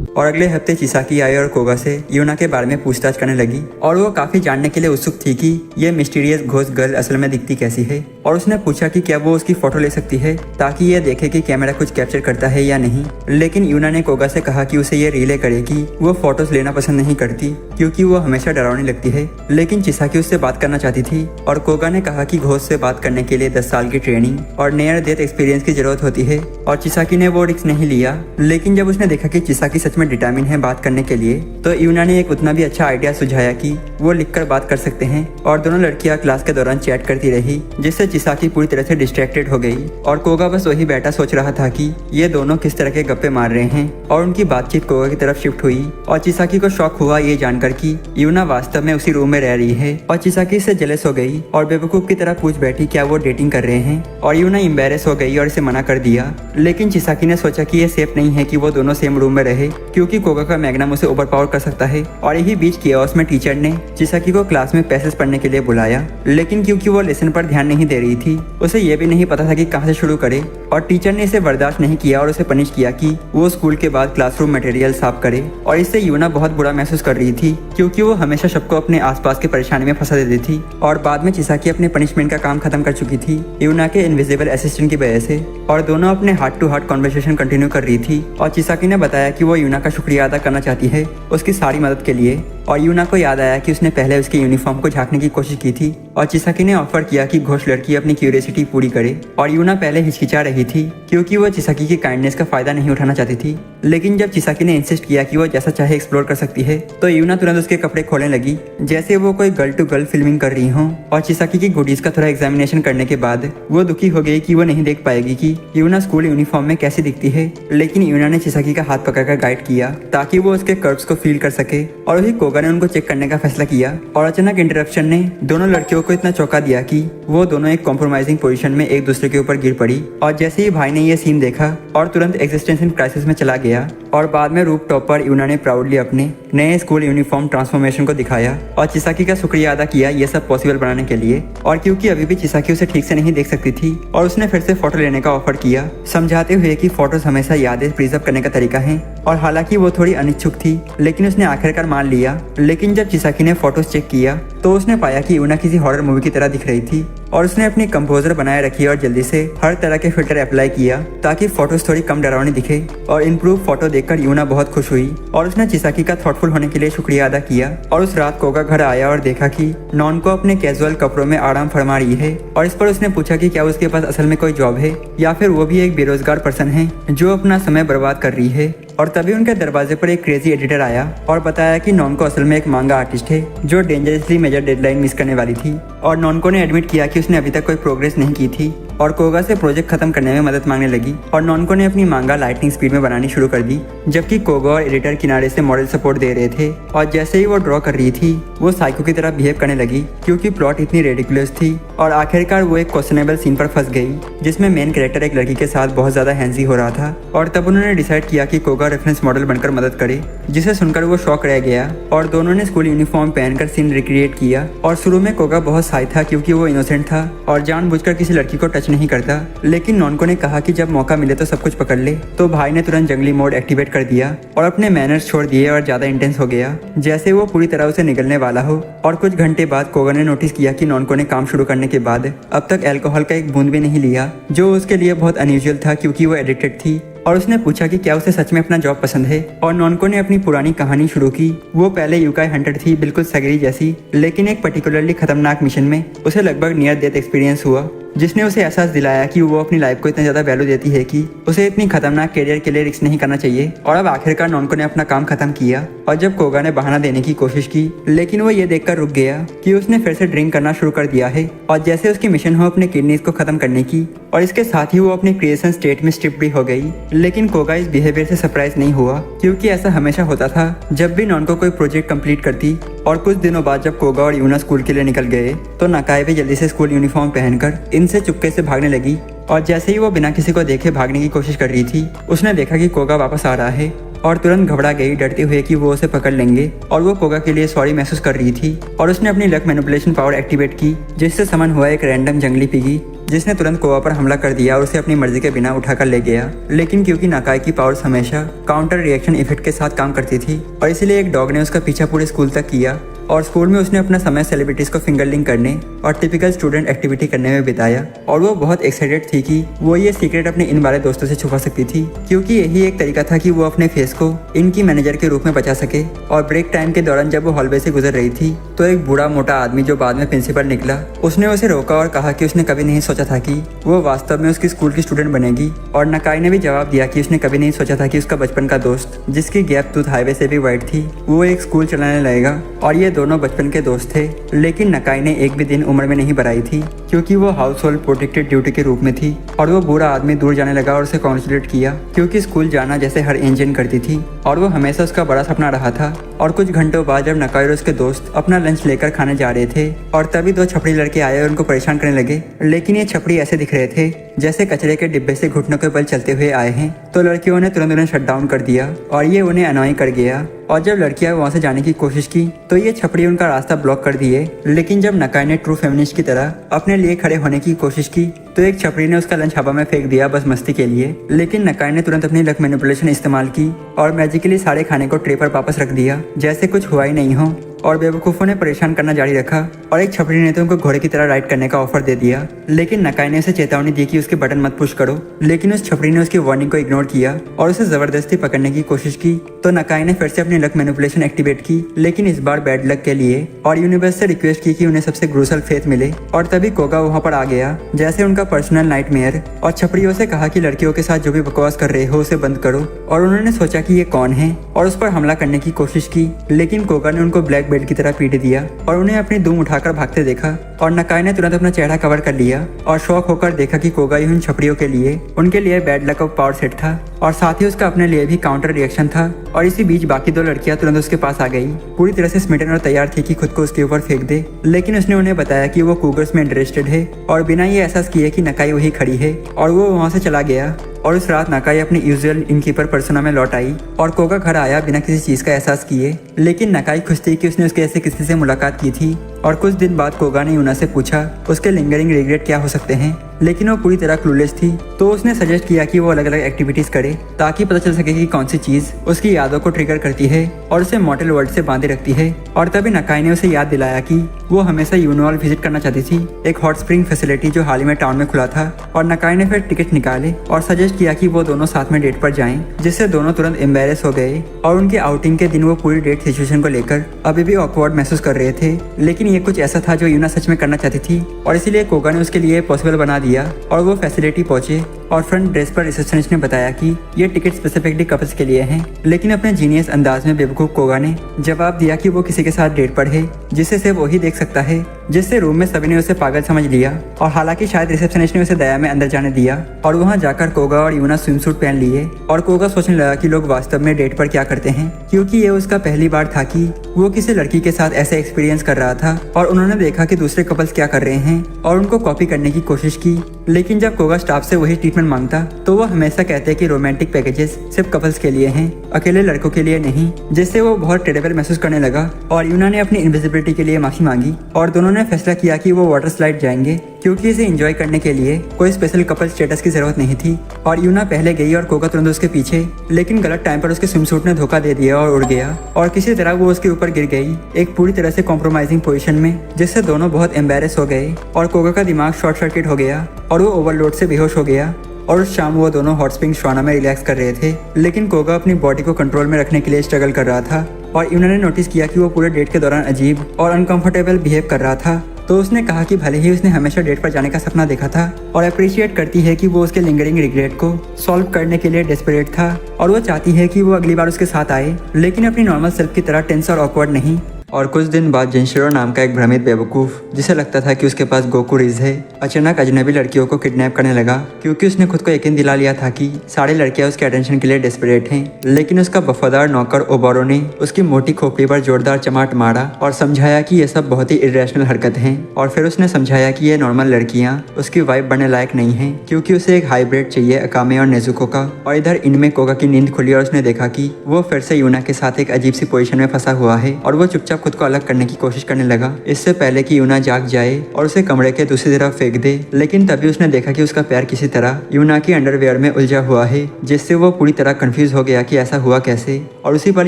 और अगले हफ्ते चिसाकी आई और कोगा से यूना के बारे में पूछताछ करने लगी और वो काफी जानने के लिए उत्सुक थी कि ये मिस्टीरियस घोस्ट गर्ल असल में दिखती कैसी है। और उसने पूछा कि क्या वो उसकी फोटो ले सकती है ताकि ये देखे कि कैमरा कुछ कैप्चर करता है या नहीं। लेकिन यूना ने कोगा से कहा कि उसे ये रिले करे कि वो फोटोज लेना पसंद नहीं करती क्योंकि वो हमेशा डरावनी लगती है। लेकिन चिसाकी उससे बात करना चाहती थी और कोगा ने कहा कि घोस्ट से बात करने के लिए 10 साल की ट्रेनिंग और नियर डेथ एक्सपीरियंस की जरूरत होती है। और चिसाकी ने वो रिस्क नहीं लिया, लेकिन जब उसने देखा कि चिसाकी सच में डिटरमिन है बात करने के लिए तो यूना ने एक उतना भी अच्छा आइडिया सुझाया कि वो लिखकर बात कर सकते हैं। और दोनों लड़कियां क्लास के दौरान चैट करती रही, जिससे चिसाकी पूरी तरह से डिस्ट्रैक्टेड हो गई और कोगा बस वही बैठा सोच रहा था कि ये दोनों किस तरह के गप्पे मार रहे हैं। और उनकी बातचीत कोगा की तरफ शिफ्ट हुई और चिसाकी को शॉक हुआ ये जानकर कि यूना वास्तव में उसी रूम में रह रही है। और चिसाकी से जेलस हो गई और बेवकूफ की तरह पूछ बैठी क्या वो डेटिंग कर रहे हैं। और यूना एम्बैरेस हो गई और इसे मना कर दिया, लेकिन चिसाकी ने सोचा कि ये सेफ नहीं है कि वो दोनों सेम रूम में रहे क्योंकि कोगा का मैग्नम उसे ओवरपावर कर सकता है। और यही बीच कियोस में टीचर ने चिसाकी को क्लास में पैसेज पढ़ने के लिए बुलाया, लेकिन क्योंकि वो लेसन पर ध्यान नहीं दे रही थी उसे ये भी नहीं पता था कि कहाँ से शुरू करे। और टीचर ने इसे बर्दाश्त नहीं किया और उसे पनिश किया कि वो स्कूल के बाद क्लासरूम मटेरियल साफ करे। और इससे यूना बहुत बुरा महसूस कर रही थी क्योंकि वो हमेशा सबको अपने आसपास के परेशानी में फंसा देती थी। और बाद में चिसाकी अपने पनिशमेंट का काम खत्म कर चुकी थी यूना के इनविजिबल असिस्टेंट की वजह से। और दोनों अपने heart to heart conversation continue कर रही थी। और चिसाकी ने बताया कि वो यूना का शुक्रिया अदा करना चाहती है उसकी सारी मदद के लिए। और यूना को याद आया कि उसने पहले उसके यूनिफॉर्म को झांकने की कोशिश की थी और चिसाकी ने ऑफर किया कि घोष लड़की अपनी क्यूरियोसिटी पूरी करे। और यूना पहले हिचकिचा रही थी क्योंकि वो चिसाकी की काइंडनेस का फायदा नहीं उठाना चाहती थी, लेकिन जब चिसाकी ने इंसिस्ट किया कि वो जैसा चाहे एक्सप्लोर कर सकती है तो यूना तुरंत उसके कपड़े खोलने लगी जैसे वो कोई गर्ल टू गर्ल फिल्मिंग कर रही हो। और चिसाकी की गुडीज का थोड़ा एग्जामिनेशन करने के बाद वो दुखी हो गई कि वो नहीं देख पाएगी कि यूना स्कूल यूनिफॉर्म में कैसी दिखती है, लेकिन यूना ने चिसाकी का हाथ पकड़कर गाइड किया ताकि वो उसके कर्व्स को फील कर सके। और वही कोगा ने उनको चेक करने का फैसला किया। और अचानक इंटरप्शन ने दोनों लड़कियों को इतना चौंका दिया कि वो दोनों एक कॉम्प्रोमाइजिंग पोजीशन में एक दूसरे के ऊपर गिर पड़ी। और जैसे ही भाई ने ये सीन देखा और तुरंत एग्जिस्टेंशियल क्राइसिस में चला गया। और बाद में रूफ टॉप पर यूना ने प्राउडली अपने नए स्कूल यूनिफॉर्म ट्रांसफॉर्मेशन को दिखाया और चिसाकी का शुक्रिया अदा किया ये सब पॉसिबल बनाने के लिए। और क्योंकि अभी भी चिसाकी उसे ठीक से नहीं देख सकती थी और उसने फिर से फोटो लेने का ऑफर किया, समझाते हुए कि फोटोज हमेशा यादें प्रिजर्व करने का तरीका है। और हालांकि वो थोड़ी अनिच्छुक थी लेकिन उसने आखिरकार मान लिया। लेकिन जब चिसाकी ने फोटोज चेक किया तो उसने पाया कि यूना किसी हॉरर मूवी की तरह दिख रही थी। और उसने अपनी कंपोजर बनाए रखी और जल्दी से हर तरह के फिल्टर अप्लाई किया ताकि फोटोज थोड़ी कम डरावनी दिखे। और इम्प्रूव फोटो देखकर यूना बहुत खुश हुई और उसने चिसाकी का थॉटफुल होने के लिए शुक्रिया अदा किया। और उस रात कोगा घर आया और देखा कि नॉन को अपने कैजुअल कपड़ों में आराम फरमा रही है। और इस पर उसने पूछा कि क्या उसके पास असल में कोई जॉब है या फिर वो भी एक बेरोजगार पर्सन है जो अपना समय बर्बाद कर रही है। और तभी उनके दरवाजे पर एक क्रेजी एडिटर आया और बताया कि नॉनको असल में एक मांगा आर्टिस्ट है जो डेंजरसली मेजर डेडलाइन मिस करने वाली थी। और नॉनको ने एडमिट किया कि उसने अभी तक कोई प्रोग्रेस नहीं की थी और कोगा से प्रोजेक्ट खत्म करने में मदद मांगने लगी। और नॉनको ने अपनी मांगा लाइटनिंग स्पीड में बनानी शुरू कर दी, जबकि कोगा और एडिटर किनारे से मॉडल सपोर्ट दे रहे थे। और जैसे ही वो ड्रॉ कर रही थी वो साइको की तरह बिहेव करने लगी क्योंकि प्लॉट इतनी रेडिकुलस थी। और आखिरकार वो एक क्वेश्चनेबल सीन पर फंस गई जिसमें मेन कैरेक्टर एक लड़की के साथ बहुत ज्यादा हैंसी हो रहा था। और तब उन्होंने डिसाइड किया कि कोगा रेफरेंस मॉडल बनकर मदद करे, जिसे सुनकर वो शॉक रह गया। और दोनों ने स्कूल यूनिफॉर्म पहनकर सीन रिक्रिएट किया। और शुरू में कोगा बहुत साई था क्योंकि वो इनोसेंट था और जानबूझकर किसी लड़की को टच नहीं करता, लेकिन नॉनको ने कहा कि जब मौका मिले तो सब कुछ पकड़ ले। तो भाई ने तुरंत जंगली मोड एक्टिवेट कर दिया और अपने मैनर्स छोड़ दिए और ज्यादा इंटेंस हो गया जैसे वो पूरी तरह उसे निगलने वाला हो। और कुछ घंटे बाद कोगा ने नोटिस किया कि नॉनको ने काम शुरू करने के बाद अब तक अल्कोहल का एक बूंद भी नहीं लिया, जो उसके लिए बहुत अनयूजुअल था क्योंकि वो एडिक्टेड थी। और उसने पूछा कि क्या उसे सच में अपना जॉब पसंद है। और नॉनको ने अपनी पुरानी कहानी शुरू की। वो पहले यूकाई हंटर थी, बिल्कुल सगरी जैसी, लेकिन एक पर्टिकुलरली खतरनाक मिशन में उसे लगभग नियर डेथ एक्सपीरियंस हुआ जिसने उसे एहसास दिलाया कि वो अपनी लाइफ को इतना ज्यादा वैल्यू देती है कि उसे इतनी खतरनाक करियर के लिए रिस्क नहीं करना चाहिए। और अब आखिरकार नॉनको ने अपना काम खत्म किया। और जब कोगा ने बहाना देने की कोशिश की लेकिन वो ये देखकर रुक गया कि उसने फिर से ड्रिंक करना शुरू कर दिया है और जैसे उसकी मिशन हो अपने किडनीज को खत्म करने की। और इसके साथ ही वो अपने क्रिएशन स्टेट में स्ट्रिप भी हो गई। लेकिन कोगा इस बिहेवियर से सरप्राइज नहीं हुआ क्योंकि ऐसा हमेशा होता था जब भी नॉनको कोई प्रोजेक्ट कंप्लीट करती। और कुछ दिनों बाद जब कोगा और यूना स्कूल के लिए निकल गए तो नकाए भी जल्दी से स्कूल यूनिफॉर्म पहनकर इनसे चुपके से भागने लगी। और जैसे ही वो बिना किसी को देखे भागने की कोशिश कर रही थी उसने देखा कि कोगा वापस आ रहा है और तुरंत घबरा गई, डरते हुए कि वो उसे पकड़ लेंगे। और वो कोगा के लिए सॉरी महसूस कर रही थी और उसने अपनी लक मैनिपुलेशन पावर एक्टिवेट की जिससे समन हुआ एक रैंडम जंगली पिगी जिसने तुरंत कोगा पर हमला कर दिया और उसे अपनी मर्जी के बिना उठाकर ले गया। लेकिन क्योंकि नाकाई की पावर्स हमेशा काउंटर रिएक्शन इफेक्ट के साथ काम करती थी और इसलिए एक डॉग ने उसका पीछा पूरे स्कूल तक किया। और स्कूल में उसने अपना समय सेलिब्रिटीज को फिंगरलिंग करने और टिपिकल स्टूडेंट एक्टिविटी करने में बिताया। और वो बहुत एक्साइटेड थी कि वो ये सीक्रेट अपने इन वाले दोस्तों से छुपा सकती थी क्योंकि यही एक तरीका था कि वो अपने फेस को इनकी मैनेजर के रूप में बचा सके। और ब्रेक टाइम के दौरान जब वो हॉलवे से गुजर रही थी तो एक बूढ़ा मोटा आदमी जो बाद में प्रिंसिपल निकला उसने उसे रोका और कहा कि उसने कभी नहीं सोचा था कि वो वास्तव में उसकी स्कूल की स्टूडेंट बनेगी। और नकाई ने भी जवाब दिया कि उसने कभी नहीं सोचा था कि उसका बचपन का दोस्त जिसकी गैप टूथ हाईवे से भी वाइट थी वो एक स्कूल चलाने लगेगा। और ये दोनों बचपन के दोस्त थे, लेकिन नकाई ने एक भी दिन उम्र में नहीं बढ़ाई थी क्योंकि वो हाउस होल्ड प्रोटेक्टेड ड्यूटी के रूप में थी। और वो बूढ़ा आदमी दूर जाने लगा और उसे कॉन्ग्रेचुलेट किया क्योंकि स्कूल जाना जैसे हर इंजन करती थी और वो हमेशा उसका बड़ा सपना रहा था। और कुछ घंटों बाद जब नकाई और उसके दोस्त अपना लंच लेकर खाने जा रहे थे और तभी दो छपड़ी लड़के आए और उनको परेशान करने लगे, लेकिन ये छपड़ी ऐसे दिख रहे थे जैसे कचरे के डिब्बे से घुटनों के बल चलते हुए आए हैं। तो लड़कियों ने तुरंत उन्हें शट डाउन कर दिया और ये उन्हें अनॉय कर गया। और जब लड़कियां वहां से जाने की कोशिश की तो ये छपड़ी उनका रास्ता ब्लॉक कर दिए। लेकिन जब नकाई ने ट्रू फेमिनिस्ट की तरह अपने लिए खड़े होने की कोशिश की तो एक छपड़ी ने उसका लंच हवा में फेंक दिया बस मस्ती के लिए। लेकिन नकाई ने तुरंत अपनी लक मैनिपुलेशन इस्तेमाल की और मैजिकली सारे खाने को ट्रे पर वापस रख दिया जैसे कुछ हुआ ही नहीं हो। और बेवकूफ़ों ने परेशान करना जारी रखा और एक छपड़ी ने तो उनको घोड़े की तरह राइड करने का ऑफर दे दिया। लेकिन नकाई ने उसे चेतावनी दी कि उसके बटन मत पुश करो, लेकिन उस छपड़ी ने उसकी वार्निंग को इग्नोर किया और उसे जबरदस्ती पकड़ने की कोशिश की। तो नकाई ने फिर से अपनी लक मैनिपुलेशन एक्टिवेट की, लेकिन इस बार बैड लक के लिए, और यूनिवर्स से रिक्वेस्ट की कि उन्हें सबसे ग्रूसल फेथ मिले। और तभी कोगा वहाँ पर आ गया जैसे उनका पर्सनल नाइटमेयर और छपड़ियों से कहा कि लड़कियों के साथ जो भी बकवास कर रहे हो उसे बंद करो। और उन्होंने सोचा कि ये कौन है और उस पर हमला करने की कोशिश की, लेकिन कोगा ने उनको ब्लैक बेल्ट की तरह पीट दिया और उन्हें अपनी धूम उठाकर भागते देखा। और नकाई ने तुरंत अपना चेहरा कवर कर लिया और शॉक होकर देखा कि कोगा उन छपड़ियों के लिए उनके लिए bad luck of power set था और साथ ही उसका अपने लिए भी काउंटर रिएक्शन था। और इसी बीच बाकी दो लड़कियां तुरंत उसके पास आ गई, पूरी तरह से स्मिटन और तैयार थी कि खुद को उसके ऊपर फेंक दे। लेकिन उसने उन्हें बताया कि वो कूगर्स में इंटरेस्टेड है और बिना ये एहसास किए कि नकाई वही खड़ी है, और वो वहाँ से चला गया। और उस रात नकाई अपनी यूजुअल इनकीपर पर्सोना में लौट आई और कोगा घर आया बिना किसी चीज का एहसास किए। लेकिन नकाई खुश थी कि उसने उसके ऐसे किसी से मुलाकात की थी। और कुछ दिन बाद कोगा ने यूना से पूछा उसके लिंगरिंग रिग्रेट क्या हो सकते हैं, लेकिन वो पूरी तरह क्लूलेस थी। तो उसने सजेस्ट किया कि वो अलग अलग एक्टिविटीज करे ताकि पता चल सके कि कौन सी चीज उसकी यादों को ट्रिगर करती है और उसे मॉर्टल वर्ल्ड से बांधे रखती है। और तभी नकाई ने उसे याद दिलाया कि वो हमेशा यूनोवाल विजिट करना चाहती थी, एक हॉट स्प्रिंग फैसिलिटी जो हाल ही में टाउन में खुला था। और नकाई ने फिर टिकट निकाले और सजेस्ट किया कि वो दोनों साथ में डेट पर जाएं, जिससे दोनों तुरंत एम्बेरस हो गए। और उनके आउटिंग के दिन वो पूरी डेट सिचुएशन को लेकर अभी भी ऑकवर्ड महसूस कर रहे थे, लेकिन ये कुछ ऐसा था जो यूना सच में करना चाहती थी और इसीलिए कोगा ने उसके लिए पॉसिबल बना दिया। और वो फैसिलिटी पहुंचे और फ्रंट डेस्क पर रिसेप्शनिस्ट ने बताया कि ये टिकट स्पेसिफिकली कपल्स के लिए हैं। लेकिन अपने जीनियस अंदाज में बेवकूफ कोगा ने जवाब दिया कि वो किसी के साथ डेट पर है जिसे सिर्फ वही देख सकता है, जिससे रूम में सभी ने उसे पागल समझ लिया। और हालांकि शायद रिसेप्शनिस्ट ने उसे दया में अंदर जाने दिया और वहां जाकर कोगा और यूना स्विम सूट पहन लिए। और कोगा सोचने लगा कि लोग वास्तव में डेट पर क्या करते हैं, क्योंकि ये उसका पहली बार था कि वो किसी लड़की के साथ ऐसे एक्सपीरियंस कर रहा था। और उन्होंने देखा कि दूसरे कपल्स क्या कर रहे हैं और उनको कॉपी करने की कोशिश की। लेकिन जब कोगा स्टाफ से वही ट्रीटमेंट मांगता तो वो हमेशा कहते कि रोमांटिक पैकेजेस सिर्फ कपल्स के लिए हैं, अकेले लड़कों के लिए नहीं, जिससे वो बहुत टेरेबल महसूस करने लगा। और यूना ने अपनी इनविजिबिलिटी के लिए माफी मांगी और दोनों ने फैसला किया कि वो वाटर स्लाइड जाएंगे, क्योंकि इसे एंजॉय करने के लिए कोई स्पेशल कपल स्टेटस की जरूरत नहीं थी। और यूना पहले गई और कोगा तुरंत उसके पीछे, लेकिन गलत टाइम पर उसके स्विमसूट ने धोखा दे दिया और उड़ गया और किसी तरह वो उसके ऊपर गिर गई, एक पूरी तरह से कॉम्प्रोमाइजिंग पोजीशन में, जिससे दोनों बहुत एम्बेरस हो गए और कोगा का दिमाग शॉर्ट सर्किट हो गया और वो ओवरलोड से बेहोश हो गया। और उस शाम वो दोनों हॉट स्प्रिंग सौना में रिलैक्स कर रहे थे, लेकिन कोगा अपनी बॉडी को कंट्रोल में रखने के लिए स्ट्रगल कर रहा था। और उन्होंने नोटिस किया कि वो पूरे डेट के दौरान अजीब और अनकंफर्टेबल बिहेव कर रहा था। तो उसने कहा कि भले ही उसने हमेशा डेट पर जाने का सपना देखा था और अप्रिशिएट करती है कि वो उसके लिंगरिंग रिग्रेट को सॉल्व करने के लिए डेस्परेट था और वो चाहती है कि वो अगली बार उसके साथ आए, लेकिन अपनी नॉर्मल सेल्फ की तरह टेंस और ऑकवर्ड नहीं। और कुछ दिन बाद जिनशिरो नाम का एक भ्रमित बेवकूफ, जिसे लगता था कि उसके पास गोकू रिज है, अचानक अजनबी लड़कियों को किडनैप करने लगा, क्योंकि उसने खुद को यकीन दिला लिया था कि सारी लड़कियां उसके अटेंशन के लिए डेस्परेट हैं। लेकिन उसका वफादार नौकर ओबारो ने उसकी मोटी खोपड़ी पर जोरदार चमाट मारा और समझाया कि ये सब बहुत ही इरेशनल हरकत हैं। और फिर उसने समझाया कि ये नॉर्मल लड़कियां उसकी वाइफ बनने लायक नहीं है, क्योंकि उसे एक हाइब्रिड चाहिए अकामे और नेजुको का। और इधर इनमें कोगा की नींद खुली और उसने देखा कि वो फिर से यूना के साथ एक अजीब सी पोजीशन में फंसा हुआ है और वो चुपचाप खुद को अलग करने की कोशिश करने लगा, इससे पहले कि यूना जाग जाए और उसे कमरे के दूसरी तरफ फेंक दे। लेकिन तभी उसने देखा कि उसका पैर किसी तरह यूना की अंडरवेयर में उलझा हुआ है, जिससे वो पूरी तरह कंफ्यूज हो गया कि ऐसा हुआ कैसे। और उसी पर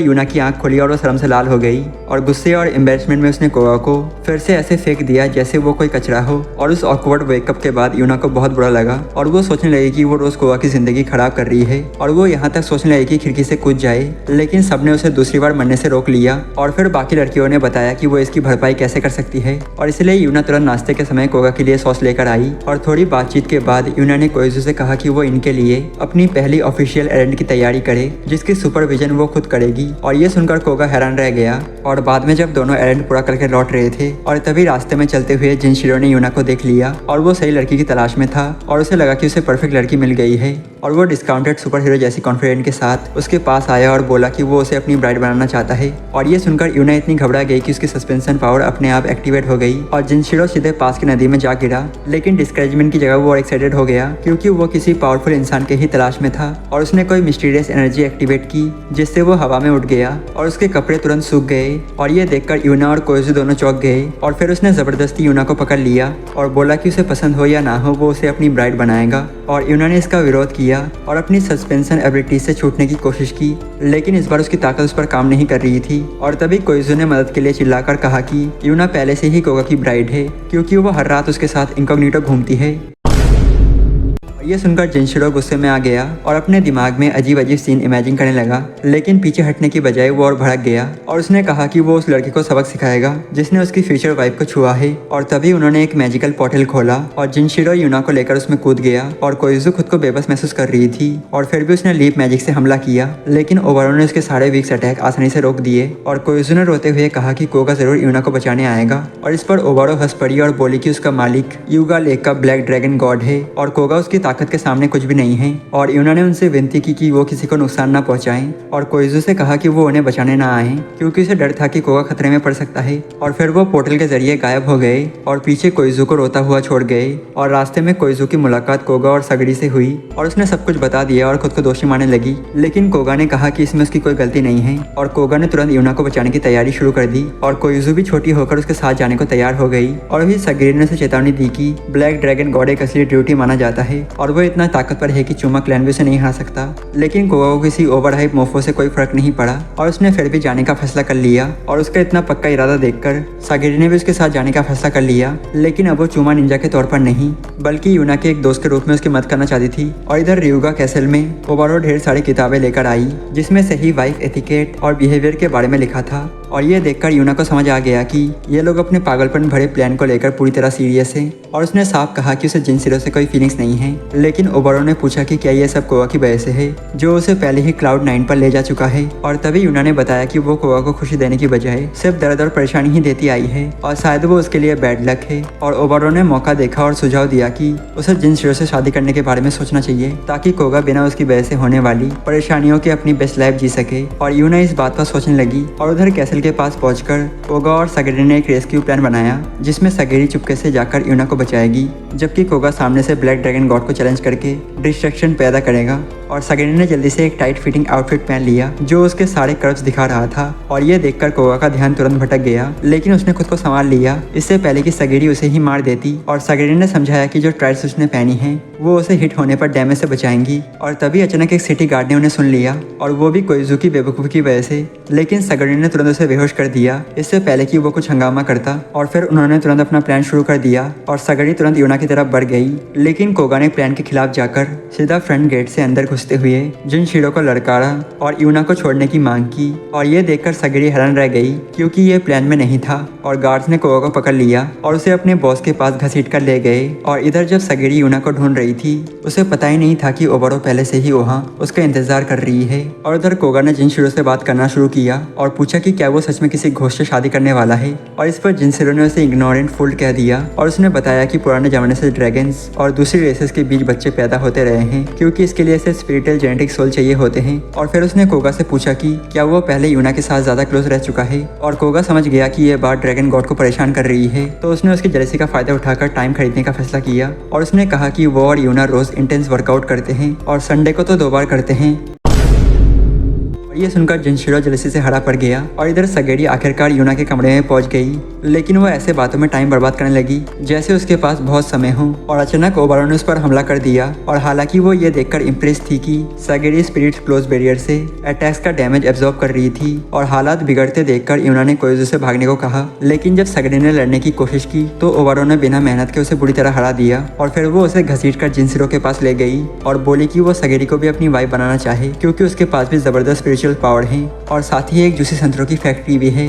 यूना की आंख खुली और वो शर्म से लाल हो गई और गुस्से और एम्बेरसमेंट में उसने कोगा को फिर से ऐसे फेंक दिया जैसे वो कोई कचरा हो। और उस ऑकवर्ड वेकअप के बाद यूना को बहुत बुरा लगा और वो सोचने लगी कि वो रोज कोगा की जिंदगी खराब कर रही है और वो यहाँ तक सोचने लगी कि खिड़की से कूद जाए, लेकिन सबने उसे दूसरी बार मरने से रोक लिया। और फिर बाकी लड़कियों लड़कियों ने बताया कि वो इसकी भरपाई कैसे कर सकती है और इसलिए यूना तुरंत नाश्ते के समय कोगा के लिए सॉस लेकर आई और थोड़ी बातचीत के बाद यूना ने कोइजू से कहा कि वो इनके लिए अपनी पहली ऑफिशियल एरेंड की तैयारी करे जिसकी सुपरविजन वो खुद करेगी। और ये सुनकर कोगा हैरान रह गया। और बाद में जब दोनों एरेंड पूरा करके लौट रहे थे और तभी रास्ते में चलते हुए जिनशिरो ने यूना को देख लिया और वो सही लड़की की तलाश में था और उसे लगा कि उसे परफेक्ट लड़की मिल गई है और वो डिस्काउंटेड सुपर हीरो जैसी कॉन्फिडेंट के साथ उसके पास आया और बोला कि वो उसे अपनी ब्राइड बनाना चाहता है। और ये सुनकर यूना इतनी घबरा गई कि उसकी सस्पेंशन पावर अपने आप एक्टिवेट हो गई और जिनशिरो सीधे पास की नदी में जा गिरा। लेकिन डिस्करेजमेंट की जगह वो और एक्साइटेड हो गया क्योंकि वो किसी पावरफुल इंसान के ही तलाश में था और उसने कोई मिस्टीरियस एनर्जी एक्टिवेट की जिससे वो हवा में उड़ गया और उसके कपड़े तुरंत सूख गए। और ये देखकर यूना और कोइजू दोनों चौंक गए और फिर उसने जबरदस्ती यूना को पकड़ लिया और बोला कि उसे पसंद हो या ना हो वो उसे अपनी ब्राइड बनाएगा। और यूना ने इसका विरोध किया और अपनी सस्पेंशन एबिलिटीज से छूटने की कोशिश की, लेकिन इस बार उसकी ताकत उस पर काम नहीं कर रही थी। और तभी कोइजू ने मदद के लिए चिल्लाकर कहा कि यूना पहले से ही कोगा की ब्राइड है क्योंकि वो हर रात उसके साथ इनकॉग्निटो घूमती है। ये सुनकर जिनशिरो गुस्से में आ गया और अपने दिमाग में अजीब अजीब सीन इमेजिन करने लगा, लेकिन पीछे हटने की बजाय वो और भड़क गया और उसने कहा कि वो उस लड़की को सबक सिखाएगा जिसने उसकी फ्यूचर वाइफ को छुआ है। और तभी उन्होंने एक मैजिकल पोर्टल खोला और जिनशिरो यूना को लेकर उसमें कूद गया और कोइजू खुद को बेबस महसूस कर रही थी और फिर भी उसने लीप मैजिक से हमला किया, लेकिन ओबरो ने उसके सारे वीक्स अटैक आसानी से रोक दिए। और कोइजू ने रोते हुए कहा कि कोगा जरूर यूना को बचाने आएगा और इस पर ओबरो हंस पड़ी और बोली कि उसका मालिक यूगा लेक का ब्लैक ड्रैगन गॉड है और कोगा उसकी ताकत के सामने कुछ भी नहीं है। और यूना ने उनसे विनती की कि वो किसी को नुकसान ना पहुंचाएं और कोइजू से कहा कि वो उन्हें बचाने ना आए क्योंकि उसे डर था कि कोगा खतरे में पड़ सकता है। और फिर वो पोर्टल के जरिए गायब हो गए और पीछे कोइजू को रोता हुआ छोड़ गए। और रास्ते में कोइजू की मुलाकात कोगा और सगड़ी से हुई और उसने सब कुछ बता दिया और खुद को दोषी मानने लगी, लेकिन कोगा ने कहा कि इसमें उसकी कोई गलती नहीं है। और कोगा ने तुरंत यूना को बचाने की तैयारी शुरू कर दी और कोइजू भी छोटी होकर उसके साथ जाने को तैयार हो गई। और अभी सगड़ी ने उसे चेतावनी दी कि ब्लैक ड्रैगन गॉड एक असली ड्यूटी माना जाता है और वो इतना ताकतवर है कि चुमा क्लैन भी उसे नहीं हरा सकता। लेकिन कोगा को किसी ओवर हाइप मोफो से कोई फर्क नहीं पड़ा और उसने फिर भी जाने का फैसला कर लिया। और उसका इतना पक्का इरादा देखकर सागिरी ने भी उसके साथ जाने का फैसला कर लिया, लेकिन अब वो चुमा निंजा के तौर पर नहीं बल्कि यूना के एक दोस्त के रूप में उसकी मदद करना चाहती थी। और इधर रियुगा कैसल में ओबरो ढेर सारी किताबें लेकर आई जिसमें सही वाइफ एथिकेट और बिहेवियर के बारे में लिखा था। और ये देखकर यूना को समझ आ गया कि ये लोग अपने पागलपन भरे प्लान को लेकर पूरी तरह सीरियस है। और उसने साफ कहा कि उसे जिनशिरो से कोई फीलिंग्स नहीं है, लेकिन ओबरो ने पूछा कि क्या ये सब कोगा की वजह से है जो उसे पहले ही क्लाउड 9 पर ले जा चुका है। और तभी यूना ने बताया कि वो कोगा को खुशी देने की बजाय सिर्फ दर्द और परेशानी ही देती आई है और शायद वो उसके लिए बैड लक है। और ओबरो ने मौका देखा और सुझाव दिया कि उसे जिनशिरो से शादी करने के बारे में सोचना चाहिए ताकि कोगा बिना उसकी वजह से होने वाली परेशानियों के अपनी बेस्ट लाइफ जी सके। और यूना इस बात पर सोचने लगी और उधर कैसल के पास पहुंचकर कोगा और सगेरी ने एक रेस्क्यू प्लान बनाया जिसमें सगेरी चुपके से जाकर यूना को बचाएगी जबकि कोगा सामने से ब्लैक ड्रैगन गॉड को चैलेंज करके डिस्ट्रैक्शन पैदा करेगा। और सगेरी ने जल्दी से एक टाइट फिटिंग आउटफिट पहन लिया जो उसके सारे कर्व्स दिखा रहा था। और ये देखकर कोगा का ध्यान तुरंत भटक गया, लेकिन उसने खुद को संभाल लिया इससे पहले कि सगेरी उसे ही मार देती। और सगेरी ने समझाया कि जो ट्राइट्स उसने पहनी है वो उसे हिट होने पर डैमेज से बचाएंगी। और तभी अचानक एक सिटी गार्ड ने उन्हें सुन लिया और वो भी कोइजू की बेवकूफ़ी की वजह से, लेकिन सगेरी ने तुरंत उसे बेहोश कर दिया इससे पहले कि वो कुछ हंगामा करता। और फिर उन्होंने तुरंत अपना प्लान शुरू कर दिया और सगेरी तुरंत यूना की तरफ बढ़ गई, लेकिन कोगा ने प्लान के खिलाफ जाकर सीधा फ्रंट गेट से अंदर घुसते हुए जिनशिरो को लड़कारा और यूना को छोड़ने की मांग की। और ये देखकर सगेरी हैरान रह गई क्योंकि ये प्लान में नहीं था। और गार्ड्स ने कोगा को पकड़ लिया और उसे अपने बॉस के पास घसीट कर ले गए। और इधर जब सगेरी यूना को ढूंढ रही थी उसे पता ही नहीं था कि ओबरो पहले से ही वहाँ उसका इंतजार कर रही है। और उधर कोगा ने जिनशिरो से बात करना शुरू किया और पूछा कि क्या वो सच में किसी घोस्ट से शादी करने वाला है। और इस पर जिनशिरो ने उसे इग्नोरेंट फूल कह दिया और उसने बताया कि पुराने जमाने से ड्रैगन्स और दूसरी रेसेस के बीच बच्चे पैदा होते रहे हैं क्योंकि इसके लिए इसे स्पिरिचुअल जेनेटिक सोल चाहिए होते हैं। और फिर उसने कोगा से पूछा कि क्या वो पहले यूना के साथ ज्यादा क्लोज रह चुका है। और कोगा समझ गया कि ये बात ड्रैगन गॉड को परेशान कर रही है, तो उसने उसकी जेलसी का फायदा उठाकर टाइम खरीदने का फैसला किया। और उसने कहा कि वो और यूना रोज इंटेंस वर्कआउट करते हैं और संडे को तो 2 बार करते हैं। और ये सुनकर जिनशिरो जेलसी से हरा पड़ गया। और इधर सगेरी आखिरकार यूना के कमरे में पहुंच गई, लेकिन वो ऐसे बातों में टाइम बर्बाद करने लगी जैसे उसके पास बहुत समय हो। और अचानक ओबरो ने उस पर हमला कर दिया। और हालांकि वो ये देखकर इम्प्रेस थी कि सगेरी स्पिरिट क्लोज बैरियर से अटैक्स का डैमेज एब्जॉर्ब कर रही थी। और हालात बिगड़ते देखकर यूना ने कोइजू से भागने को कहा, लेकिन जब सगेरी ने लड़ने की कोशिश की तो ओबरो ने बिना मेहनत के उसे बुरी तरह हरा दिया। और फिर वो उसे घसीट कर जिनशिरो के पास ले गई और बोली कि वो सगेरी को भी अपनी वाइफ बनाना चाहे क्योंकि उसके पास भी जबरदस्त स्पिरिचुअल पावर है और साथ ही एक जूसी संतरों की फैक्ट्री भी है।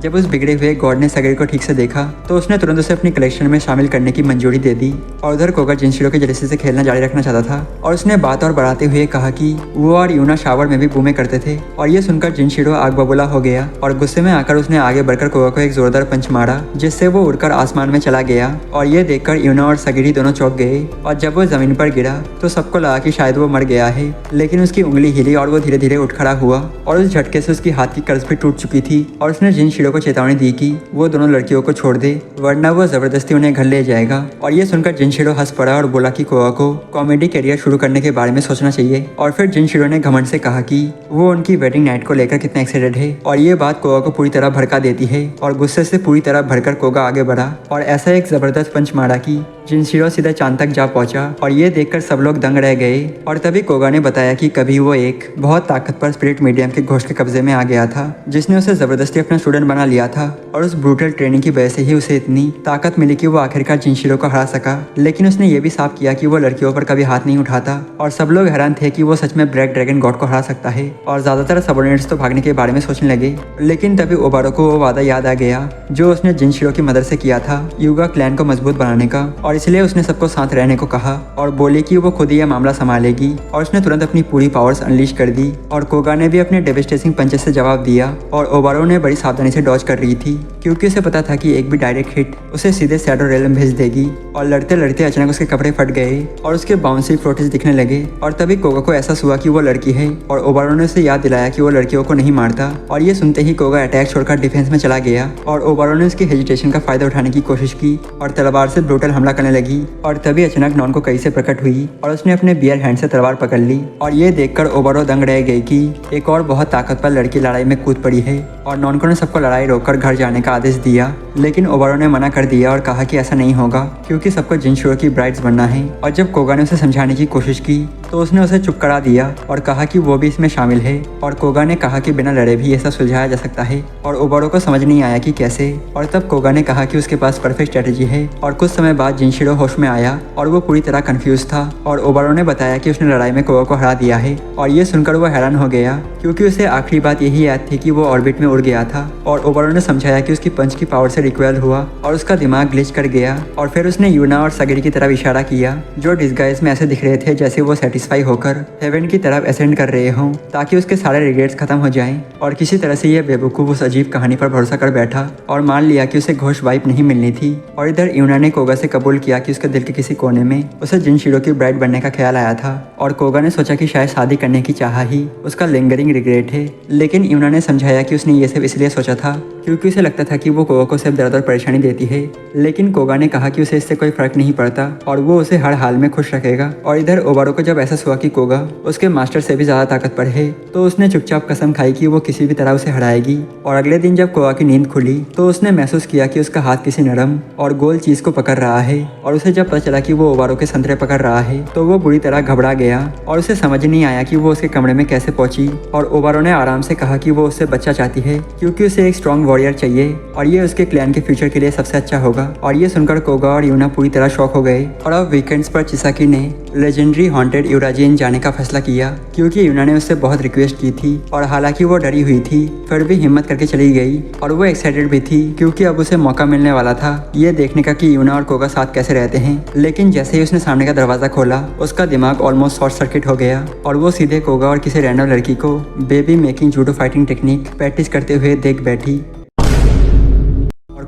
जब उस बिगड़े हुए गॉड ने सगेरी को ठीक से देखा तो उसने तुरंत उसे अपनी कलेक्शन में शामिल करने की मंजूरी दे दी। और उधर कोगा जिनशिरो के जलसे से खेलना जारी रखना चाहता था और उसने बात और बढ़ाते हुए कहा कि वो और यूना शावर में भी बूमे करते थे। और ये सुनकर जिनशिरो आग बबूला हो गया और गुस्से में आकर उसने आगे बढ़कर कोगा को एक जोरदार पंच मारा, जिससे वो उड़कर आसमान में चला गया। और ये देखकर यूना और सगेरी दोनों चौंक गए और जब वो जमीन पर गिरा तो सबको लगा कि शायद वो मर गया है, लेकिन उसकी उंगली हिली और वो धीरे धीरे उठ खड़ा हुआ और उस झटके से उसकी हाथ की कर्ज भी टूट चुकी थी। और उसने जिनशिरो को चेतावनी दी कि वो दोनों लड़कियों को छोड़ दे वरना वो जबरदस्ती उन्हें घर ले जाएगा। और ये सुनकर जिनशिरो हंस पड़ा और बोला कि कोगा को कॉमेडी करियर शुरू करने के बारे में सोचना चाहिए। और फिर जिनशिरो ने घमंड से कहा कि वो उनकी वेडिंग नाइट को लेकर कितना एक्साइटेड है। और ये बात कोगा को पूरी तरह भड़का देती है और गुस्से से पूरी तरह भरकर कोगा आगे बढ़ा और ऐसा एक जबरदस्त पंच मारा कि जिनशिरो सीधा चांद तक जा पहुंचा। और ये देखकर सब लोग दंग रह गए। और तभी कोगा ने बताया कि कभी वो एक बहुत ताकतवर स्पिरिट मीडियम के घोस्ट के कब्जे में आ गया था, जिसने उसे जबरदस्ती अपना स्टूडेंट बना लिया था। और उस ब्रूटल ट्रेनिंग की वजह से ही उसे इतनी ताकत मिली कि वो आखिरकार जिनशिरो को हरा सका। लेकिन उसने ये भी साफ किया कि वो लड़कियों पर कभी हाथ नहीं उठाता। और सब लोग हैरान थे कि वो सच में ब्लैक ड्रैगन गॉड को हरा सकता है। और ज्यादातर सबऑर्डिनेट्स तो भागने के बारे में सोचने लगे, लेकिन तभी ओबारो को वो वादा याद आ गया जो उसने जिनशिरो की मदद से किया था युगा क्लैन को मजबूत बनाने का। और इसलिए उसने सबको साथ रहने को कहा और बोली कि वो खुद ही यह मामला संभालेगी। और उसने तुरंत अपनी पूरी पावर्स अनलीश कर दी और कोगा ने भी अपने डेविस्टेटिंग पंचेस से जवाब दिया। और ओबारो ने बड़ी सावधानी से डॉज कर रही थी क्योंकि उसे पता था कि एक भी डायरेक्ट हिट उसे सीधे शैडो रेलम भेज देगी। और लड़ते लड़ते अचानक उसके कपड़े फट गए और उसके बाउंसी फ्लोटेज दिखने लगे। और तभी कोगा को एहसास हुआ कि वो लड़की है और ओबारो ने उसे याद दिलाया कि वो लड़कियों को नहीं मारता। और ये सुनते ही कोगा अटैक छोड़कर डिफेंस में चला गया और ओबारो ने उसकी हेजिटेशन का फायदा उठाने की कोशिश की और तलवार से ब्रूटल हमला करने लगी। और तभी अचानक नॉन को कहीं से प्रकट हुई और उसने अपने बियर हैंड से तलवार पकड़ ली। और ये देखकर ओबारो दंग रह गई कि एक और बहुत ताकतवर लड़की लड़ाई में कूद पड़ी है। और नॉनको ने सबको लड़ाई रोककर घर जाने का आदेश दिया, लेकिन ओबारो ने मना कर दिया और कहा कि ऐसा नहीं होगा क्योंकि सबको जिनशिरो की ब्राइड्स बनना है। और जब कोगा ने उसे समझाने की कोशिश की तो उसने उसे चुप करा दिया और कहा कि वो भी इसमें शामिल है। और कोगा ने कहा कि बिना लड़े भी ऐसा सुलझाया जा सकता है। और ओबारो को समझ नहीं आया कि कैसे। और तब कोगा ने कहा कि उसके पास परफेक्ट स्ट्रेटेजी है। और कुछ समय बाद जिनशिरो होश में आया और वो पूरी तरह कंफ्यूज था। और ओबारो ने बताया कि उसने लड़ाई में कोगा को हरा दिया है। और ये सुनकर वो हैरान हो गया क्योंकि उसे आखिरी बात यही याद थी कि वो ऑर्बिट में उड़ गया था। और ओबारो ने समझाया कि उसकी पंच की पावर से रिक्वेल हुआ और उसका दिमाग ग्लिच कर गया। और फिर उसने यूना और सगेरी की तरफ इशारा किया जो डिस्गाइज में ऐसे दिख रहे थे जैसे वो सेटिस्फाई होकर हेवन की तरफ असेंड कर रहे हों ताकि उसके सारे रिग्रेट्स खत्म हो जाएं। और किसी तरह से ये बेवकूफ़ उस अजीब कहानी पर भरोसा कर बैठा और मान लिया कि उसे घोष वाइफ नहीं मिलनी थी। और इधर यूना ने कोगा से कबूल किया कि उसके दिल के किसी कोने में उसे जिनशिरो की ब्राइड बनने का ख्याल आया था। और कोगा ने सोचा कि शायद शादी करने की चाह ही उसका लिंगरिंग रिग्रेट है, लेकिन यूना ने समझाया कि उसने ये सब इसलिए सोचा था क्योंकि उसे लगता था कि वो कोगा को सिर्फ दर्द और परेशानी देती है। लेकिन कोगा ने कहा कि उसे इससे कोई फर्क नहीं पड़ता और वो उसे हर हाल में खुश रखेगा। और इधर ओबारो को जब एहसास हुआ कि कोगा उसके मास्टर से भी ज्यादा ताकतवर है तो उसने चुपचाप कसम खाई कि वो किसी भी तरह उसे हराएगी। और अगले दिन जब कोगा की नींद खुली तो उसने महसूस किया कि उसका हाथ किसी नरम और गोल चीज को पकड़ रहा है। और उसे जब पता चला कि वो ओबारो के संतरे पकड़ रहा है तो वो बुरी तरह घबरा गया और उसे समझ नहीं आया कि वो उसके कमरे में कैसे पहुंची। और ओबारो ने आराम से कहा कि वो उससे बच्चा चाहती है क्योंकि उसे एक स्ट्रॉन्ग वॉरियर चाहिए और ये उसके क्लैन के फ्यूचर के लिए सबसे अच्छा होगा। और ये सुनकर कोगा और यूना पूरी तरह शॉक हो गए। और अब वीकेंड्स पर चिसाकी ने लेजेंडरी हॉन्टेड यूराजियन जाने का फैसला किया क्योंकि यूना ने उससे बहुत रिक्वेस्ट की थी। और हालांकि वो डरी हुई थी फिर भी हिम्मत करके चली गई। और वो एक्साइटेड भी थी क्योंकि अब उसे मौका मिलने वाला था ये देखने का कि यूना और कोगा साथ कैसे रहते हैं। लेकिन जैसे ही उसने सामने का दरवाजा खोला उसका दिमाग ऑलमोस्ट शॉर्ट सर्किट हो गया और वो सीधे कोगा और किसी रैंडम लड़की को baby making judo fighting technique practice करते हुए देख बैठी।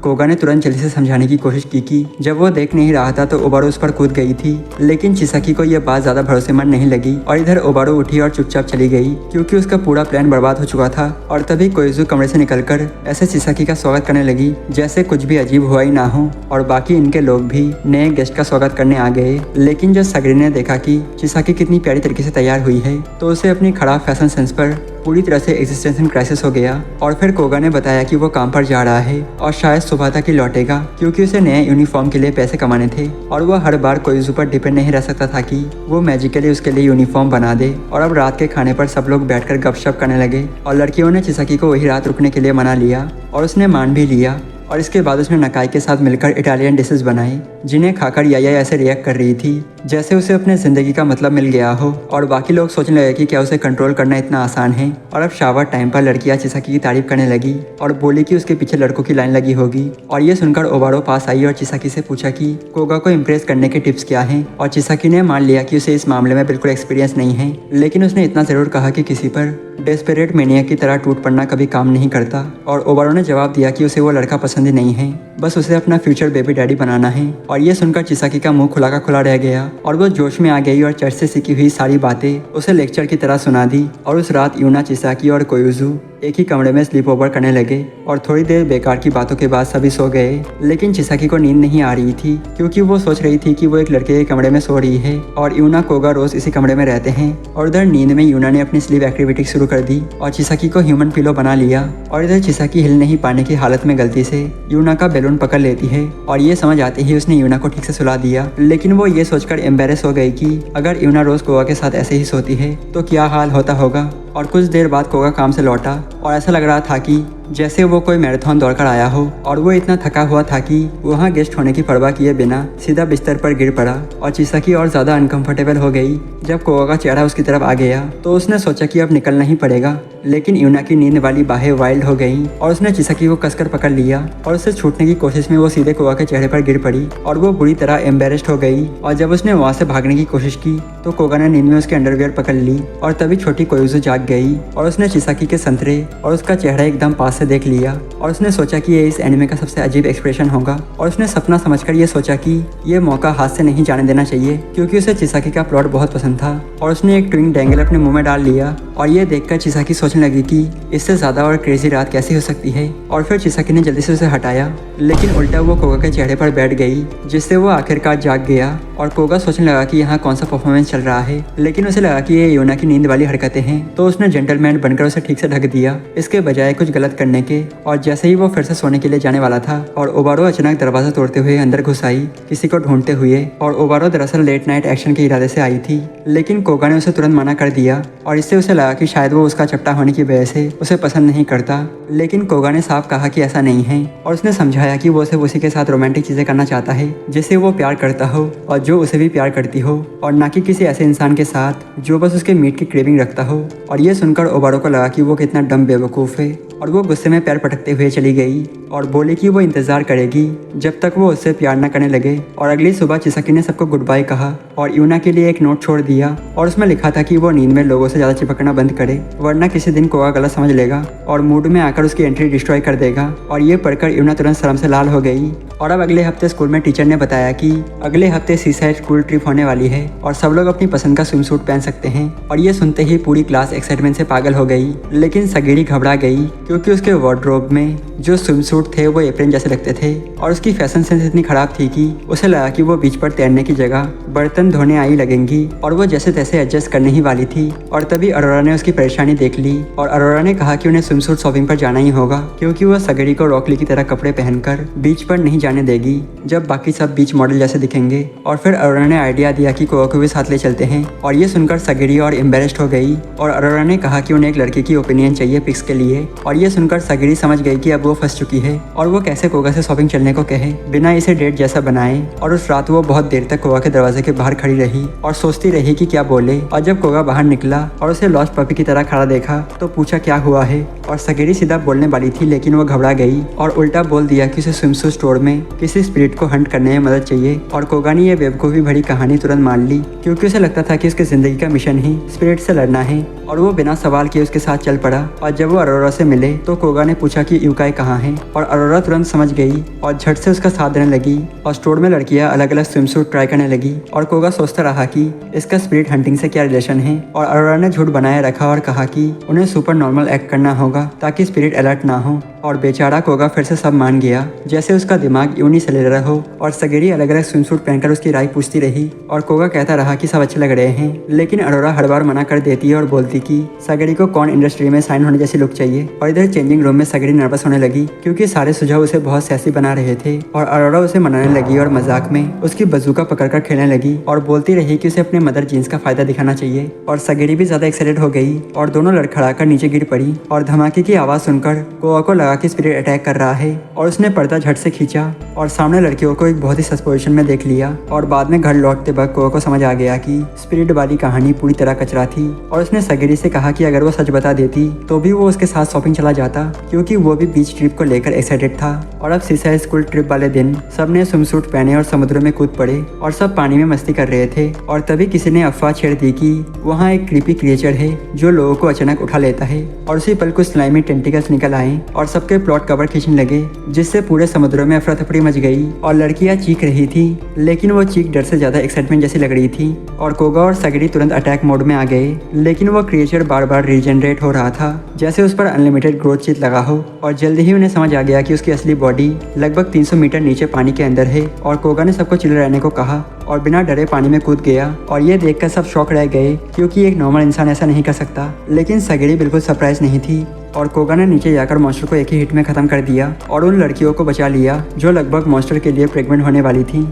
कोगा ने तुरंत जल्दी से समझाने की कोशिश की कि जब वो देख नहीं रहा था तो ओबारो उस पर कूद गई थी। लेकिन चिसाकी को यह बात ज्यादा भरोसेमंद नहीं लगी और इधर ओबारो उठी और चुपचाप चली गई क्योंकि उसका पूरा प्लान बर्बाद हो चुका था। और तभी कोइजू कमरे से निकलकर ऐसे चिसाकी का स्वागत करने लगी जैसे कुछ भी अजीब हुआ ही ना हो। और बाकी इनके लोग भी नए गेस्ट का स्वागत करने आ गए। लेकिन जब सगरी ने देखा कि चिसाकी कितनी प्यारी तरीके से तैयार हुई है तो उसे अपनी खराब फैशन सेंस पर पूरी तरह से एग्जिस्टेंशियल क्राइसिस हो गया। और फिर कोगा ने बताया कि वो काम पर जा रहा है और शायद सुबह तक ही लौटेगा क्योंकि उसे नए यूनिफॉर्म के लिए पैसे कमाने थे। और वो हर बार कोइजू पर डिपेंड नहीं रह सकता था कि वो मैजिकली उसके लिए यूनिफॉर्म बना दे। और अब रात के खाने पर सब लोग बैठकर गपशप करने लगे और लड़कियों ने चिसाकी को वही रात रुकने के लिए मना लिया और उसने मान भी लिया। और इसके बाद उसने नकाई के साथ मिलकर इटालियन डिशेस बनाई जिन्हें खाकर याया ऐसे रिएक्ट कर रही थी जैसे उसे अपने ज़िंदगी का मतलब मिल गया हो और बाकी लोग सोचने लगे कि क्या उसे कंट्रोल करना इतना आसान है। और अब शावर टाइम पर लड़कियां चिसाकी की तारीफ करने लगी और बोली कि उसके पीछे लड़कों की लाइन लगी होगी। और ये सुनकर ओबारो पास आई और चिसाकी से पूछा कि कोगा को इम्प्रेस करने के टिप्स क्या हैं। और चिसाकी ने मान लिया कि उसे इस मामले में बिल्कुल एक्सपीरियंस नहीं है, लेकिन उसने इतना ज़रूर कहा कि किसी पर डेस्परेट मेनिया की तरह टूट पड़ना कभी काम नहीं करता। और ओबारो ने जवाब दिया कि उसे वो लड़का पसंद ही नहीं है, बस उसे अपना फ्यूचर बेबी डैडी बनाना है। और ये सुनकर चिसाकी का मुंह खुला का खुला रह गया और वो जोश में आ गई और चर्च से सीखी हुई सारी बातें उसे लेक्चर की तरह सुना दी। और उस रात यूना, चिसाकी और कोयुजू एक ही कमरे में स्लीप ओवर करने लगे और थोड़ी देर बेकार की बातों के बाद सभी सो गए। लेकिन चिसाकी को नींद नहीं आ रही थी क्योंकि वो सोच रही थी कि वो एक लड़के के कमरे में सो रही है और यूना, कोगा रोज इसी कमरे में रहते हैं। और उधर नींद में यूना ने अपनी स्लीप एक्टिविटी शुरू कर दी और चिसाकी को ह्यूमन पिलो बना लिया। और इधर चिसाकी हिल नहीं पाने की हालत में गलती से यूना का बैलून पकड़ लेती है और ये समझ आते ही उसने यूना को ठीक से सुला दिया। लेकिन वो ये सोचकर एम्बेरस हो गई कि अगर यूना रोज कोगा के साथ ऐसे ही सोती है तो क्या हाल होता होगा। और कुछ देर बाद कोगा काम से लौटा और ऐसा लग रहा था कि जैसे वो कोई मैराथन दौड़कर आया हो। और वो इतना थका हुआ था कि वहाँ गेस्ट होने की परवाह किए बिना सीधा बिस्तर पर गिर पड़ा। और चिसाकी और ज़्यादा अनकंफर्टेबल हो गई जब कोगा का चेहरा उसकी तरफ आ गया तो उसने सोचा कि अब निकलना ही पड़ेगा। लेकिन यूना की नींद वाली बाहें वाइल्ड हो गई और उसने चिसाकी को कसकर पकड़ लिया और उससे छूटने की कोशिश में वो सीधे कोगा के चेहरे पर गिर पड़ी और वो बुरी तरह एम्बेरेस्ड हो गई। और जब उसने वहाँ से भागने की कोशिश की तो कोगा ने नींद में उसके अंडरवियर पकड़ ली और तभी छोटी कोयुजू जाग गई और उसने चिसाकी के संतरे और उसका चेहरा एकदम पास से देख लिया। और उसने सोचा कि ये इस एनिमे का सबसे अजीब एक्सप्रेशन होगा और उसने सपना समझकर ये सोचा कि ये मौका हाथ से नहीं जाने देना चाहिए क्योंकि उसे चिसाकी का प्लॉट बहुत पसंद था। और उसने एक ट्विंग डैंगल अपने मुंह में डाल लिया और ये देखकर चिसाकी सोचने लगी कि इससे ज़्यादा और क्रेजी रात कैसी हो सकती है। और फिर चिसाकी ने जल्दी से उसे हटाया, लेकिन उल्टा वो कोगा के चेहरे पर बैठ गई जिससे वो आखिरकार जाग गया। और कोगा सोचने लगा कि यहाँ कौन सा परफॉर्मेंस चल रहा है, लेकिन उसे लगा कि ये यूना की नींद वाली हरकतें हैं तो उसने जेंटलमैन बनकर उसे ठीक से ढक दिया इसके बजाय कुछ गलत करने के। और जैसे ही वो फिर से सोने के लिए जाने वाला था और ओबारो अचानक दरवाजा तोड़ते हुए अंदर घुस आई किसी को ढूंढते हुए। और ओबारो दरअसल लेट नाइट एक्शन के इरादे से आई थी, लेकिन कोगा ने उसे तुरंत मना कर दिया और इससे उसे लगा कि शायद वो उसका चपटा होने की वजह से उसे पसंद नहीं करता। लेकिन कोगा ने साफ कहा कि ऐसा नहीं है और उसने समझाया कि वो सिर्फ उसी के साथ रोमांटिक चीजें करना चाहता है जिसे वो प्यार करता हो और जो उसे भी प्यार करती हो, और ना कि किसी ऐसे इंसान के साथ जो बस उसके मीट की क्रेविंग रखता हो। और ये सुनकर ओबारो को लगा कि वो कितना डम बेवकूफ़ है और वो गुस्से में पैर पटकते हुए चली गई और बोली कि वो इंतज़ार करेगी जब तक वो उससे प्यार न करने लगे। और अगली सुबह चिसाकी ने सबको गुड बाय कहा और यूना के लिए एक नोट छोड़ दिया और उसमें लिखा था कि वो नींद में लोगों से ज़्यादा चिपकना बंद करे वरना किसी दिन कोगा गलत समझ लेगा और मूड में आकर उसकी एंट्री डिस्ट्रॉय कर देगा। और ये पढ़कर यूना तुरंत शर्म से लाल हो गई। और अब अगले हफ्ते स्कूल में टीचर ने बताया कि अगले हफ्ते सीसाइड स्कूल ट्रिप होने वाली है और सब लोग अपनी पसंद का स्विम सूट पहन सकते हैं। और ये सुनते ही पूरी क्लास एक्साइटमेंट से पागल हो गई, लेकिन सगीरी घबरा गई क्योंकि उसके वार्डरोब में जो स्विम सूट थे वो एप्रन जैसे लगते थे और उसकी फैशन सेंस इतनी खराब थी कि उसे लगा कि वो बीच पर तैरने की जगह बर्तन धोने आई लगेंगी और वो जैसे तैसे एडजस्ट करने ही वाली थी। और तभी अरोरा ने उसकी परेशानी देख ली और अरोरा ने कहा कि उन्हें स्विम सूट शॉपिंग पर जाना ही होगा क्योंकि वो सगड़ी को रॉकली की तरह कपड़े पहनकर बीच पर नहीं जाने देगी जब बाकी सब बीच मॉडल जैसे दिखेंगे। और फिर अरोरा ने आइडिया दिया कि कोगा को भी साथ ले चलते हैं और ये सुनकर सगड़ी और एम्बेरेस्ड हो गई और अरोरा ने कहा कि उन्हें एक लड़के की ओपिनियन चाहिए पिक्स के लिए। और ये सुनकर सगड़ी समझ गई कि अब वो फंस चुकी है और वो कैसे कोगा से शॉपिंग चलने को कहे बिना इसे डेट जैसा बनाए। और उस रात वो बहुत देर तक कोगा के दरवाजे के बाहर खड़ी रही और सोचती रही कि क्या बोले। और जब कोगा बाहर निकला और उसे लॉस्ट पपी की तरह खड़ा देखा तो पूछा क्या हुआ है। और सगड़ी सीधा बोलने वाली थी लेकिन वो घबरा गई और उल्टा बोल दिया कि उसे स्विमसूट स्टोर में किसी स्पिरिट को हंट करने में मदद चाहिए। और कोगा ने ये बेवकूफ़ी भरी कहानी तुरंत मान ली क्योंकि उसे लगता था कि उसकी जिंदगी का मिशन ही स्पिरिट से लड़ना है। और वो बिना सवाल किए उसके साथ चल पड़ा। और जब वो अरोरा से मिले तो कोगा ने पूछा कि यूकाई कहाँ है और अरोरा तुरंत समझ गई और झट से उसका साथ देने लगी। और स्टोर में लड़कियां अलग अलग स्विमसूट ट्राई करने लगी और कोगा सोचता रहा कि इसका स्पिरिट हंटिंग से क्या रिलेशन है। और अरोरा ने झूठ बनाए रखा और कहा कि उन्हें सुपर नॉर्मल एक्ट करना होगा ताकि स्पिरिट अलर्ट ना हो। और बेचारा कोगा फिर से सब मान गया जैसे उसका दिमाग यूनिसेलुलर हो। और सगेरी अलग अलग स्विमसूट पहनकर उसकी राय पूछती रही और कोगा कहता रहा कि सब अच्छे लग रहे हैं, लेकिन अरोरा हर बार मना कर देती है और बोलती कि सगेरी को कौन इंडस्ट्री में साइन होने जैसी लुक चाहिए। और इधर देर चेंजिंग रूम में सगेरी नर्वस होने लगी क्योंकि सारे सुझाव उसे बहुत सैसी बना रहे थे और अरोरा उसे मनाने लगी और मजाक में उसकी बंदूक पकड़कर खेलने लगी और बोलती रही कि उसे अपने मदर जीन्स का फायदा दिखाना चाहिए। और सगेरी भी ज्यादा एक्साइटेड हो गई और दोनों लड़खड़ाकर नीचे गिर पड़ी और धमाके की आवाज सुनकर कोआ को लगा कि स्पिरिट अटैक कर रहा है और उसने पर्दा झट से खींचा और सामने लड़कियों को एक बहुत ही सस पोजीशन में देख लिया। और बाद में घर लौटते वक्त कोआ को समझ आ गया कि स्पिरिट वाली कहानी पूरी तरह कचरा थी और उसने सगेरी से कहा कि अगर वो सच बता देती तो भी वो उसके साथ शॉपिंग चला जाता क्योंकि वो भी बीच ट्रिप को लेकर एक्साइटेड था। और अब सीसाइड स्कूल ट्रिप वाले दिन सबने स्विमसूट पहने और समुद्र में कूद पड़े और सब पानी में मस्ती कर रहे थे। और तभी किसी ने अफवाह छेड़ दी कि वहाँ एक क्रीपी क्रिएचर है जो लोगों को अचानक उठा लेता है और उसी पल कुछ स्लाइमी टेंटिकल्स निकल आए और सबके प्लॉट कवर खींचने लगे जिससे पूरे समुद्र में अफरा तफरी मच गई और लड़कियां चीख रही थी लेकिन वो चीख डर से ज्यादा एक्साइटमेंट जैसी लग रही थी। और कोगा और सगेरी तुरंत अटैक मोड में आ गए लेकिन वो क्रिएचर बार बार रीजनरेट हो रहा था जैसे उस पर अनलिमिटेड ग्रोथ चित लगा हो। और जल्दी ही उन्हें समझ आ गया कि उसकी असली बॉडी लगभग 300 मीटर नीचे पानी के अंदर है। और कोगा ने सबको चिल रहने को कहा और बिना डरे पानी में कूद गया और ये देखकर सब शॉक रह गए क्योंकि एक नॉर्मल इंसान ऐसा नहीं कर सकता। लेकिन सगेरी बिल्कुल सरप्राइज नहीं थी और कोगा ने नीचे जाकर मॉन्स्टर को एक ही हिट में खत्म कर दिया और उन लड़कियों को बचा लिया जो लगभग मॉन्स्टर के लिए प्रेग्नेंट होने वाली थी।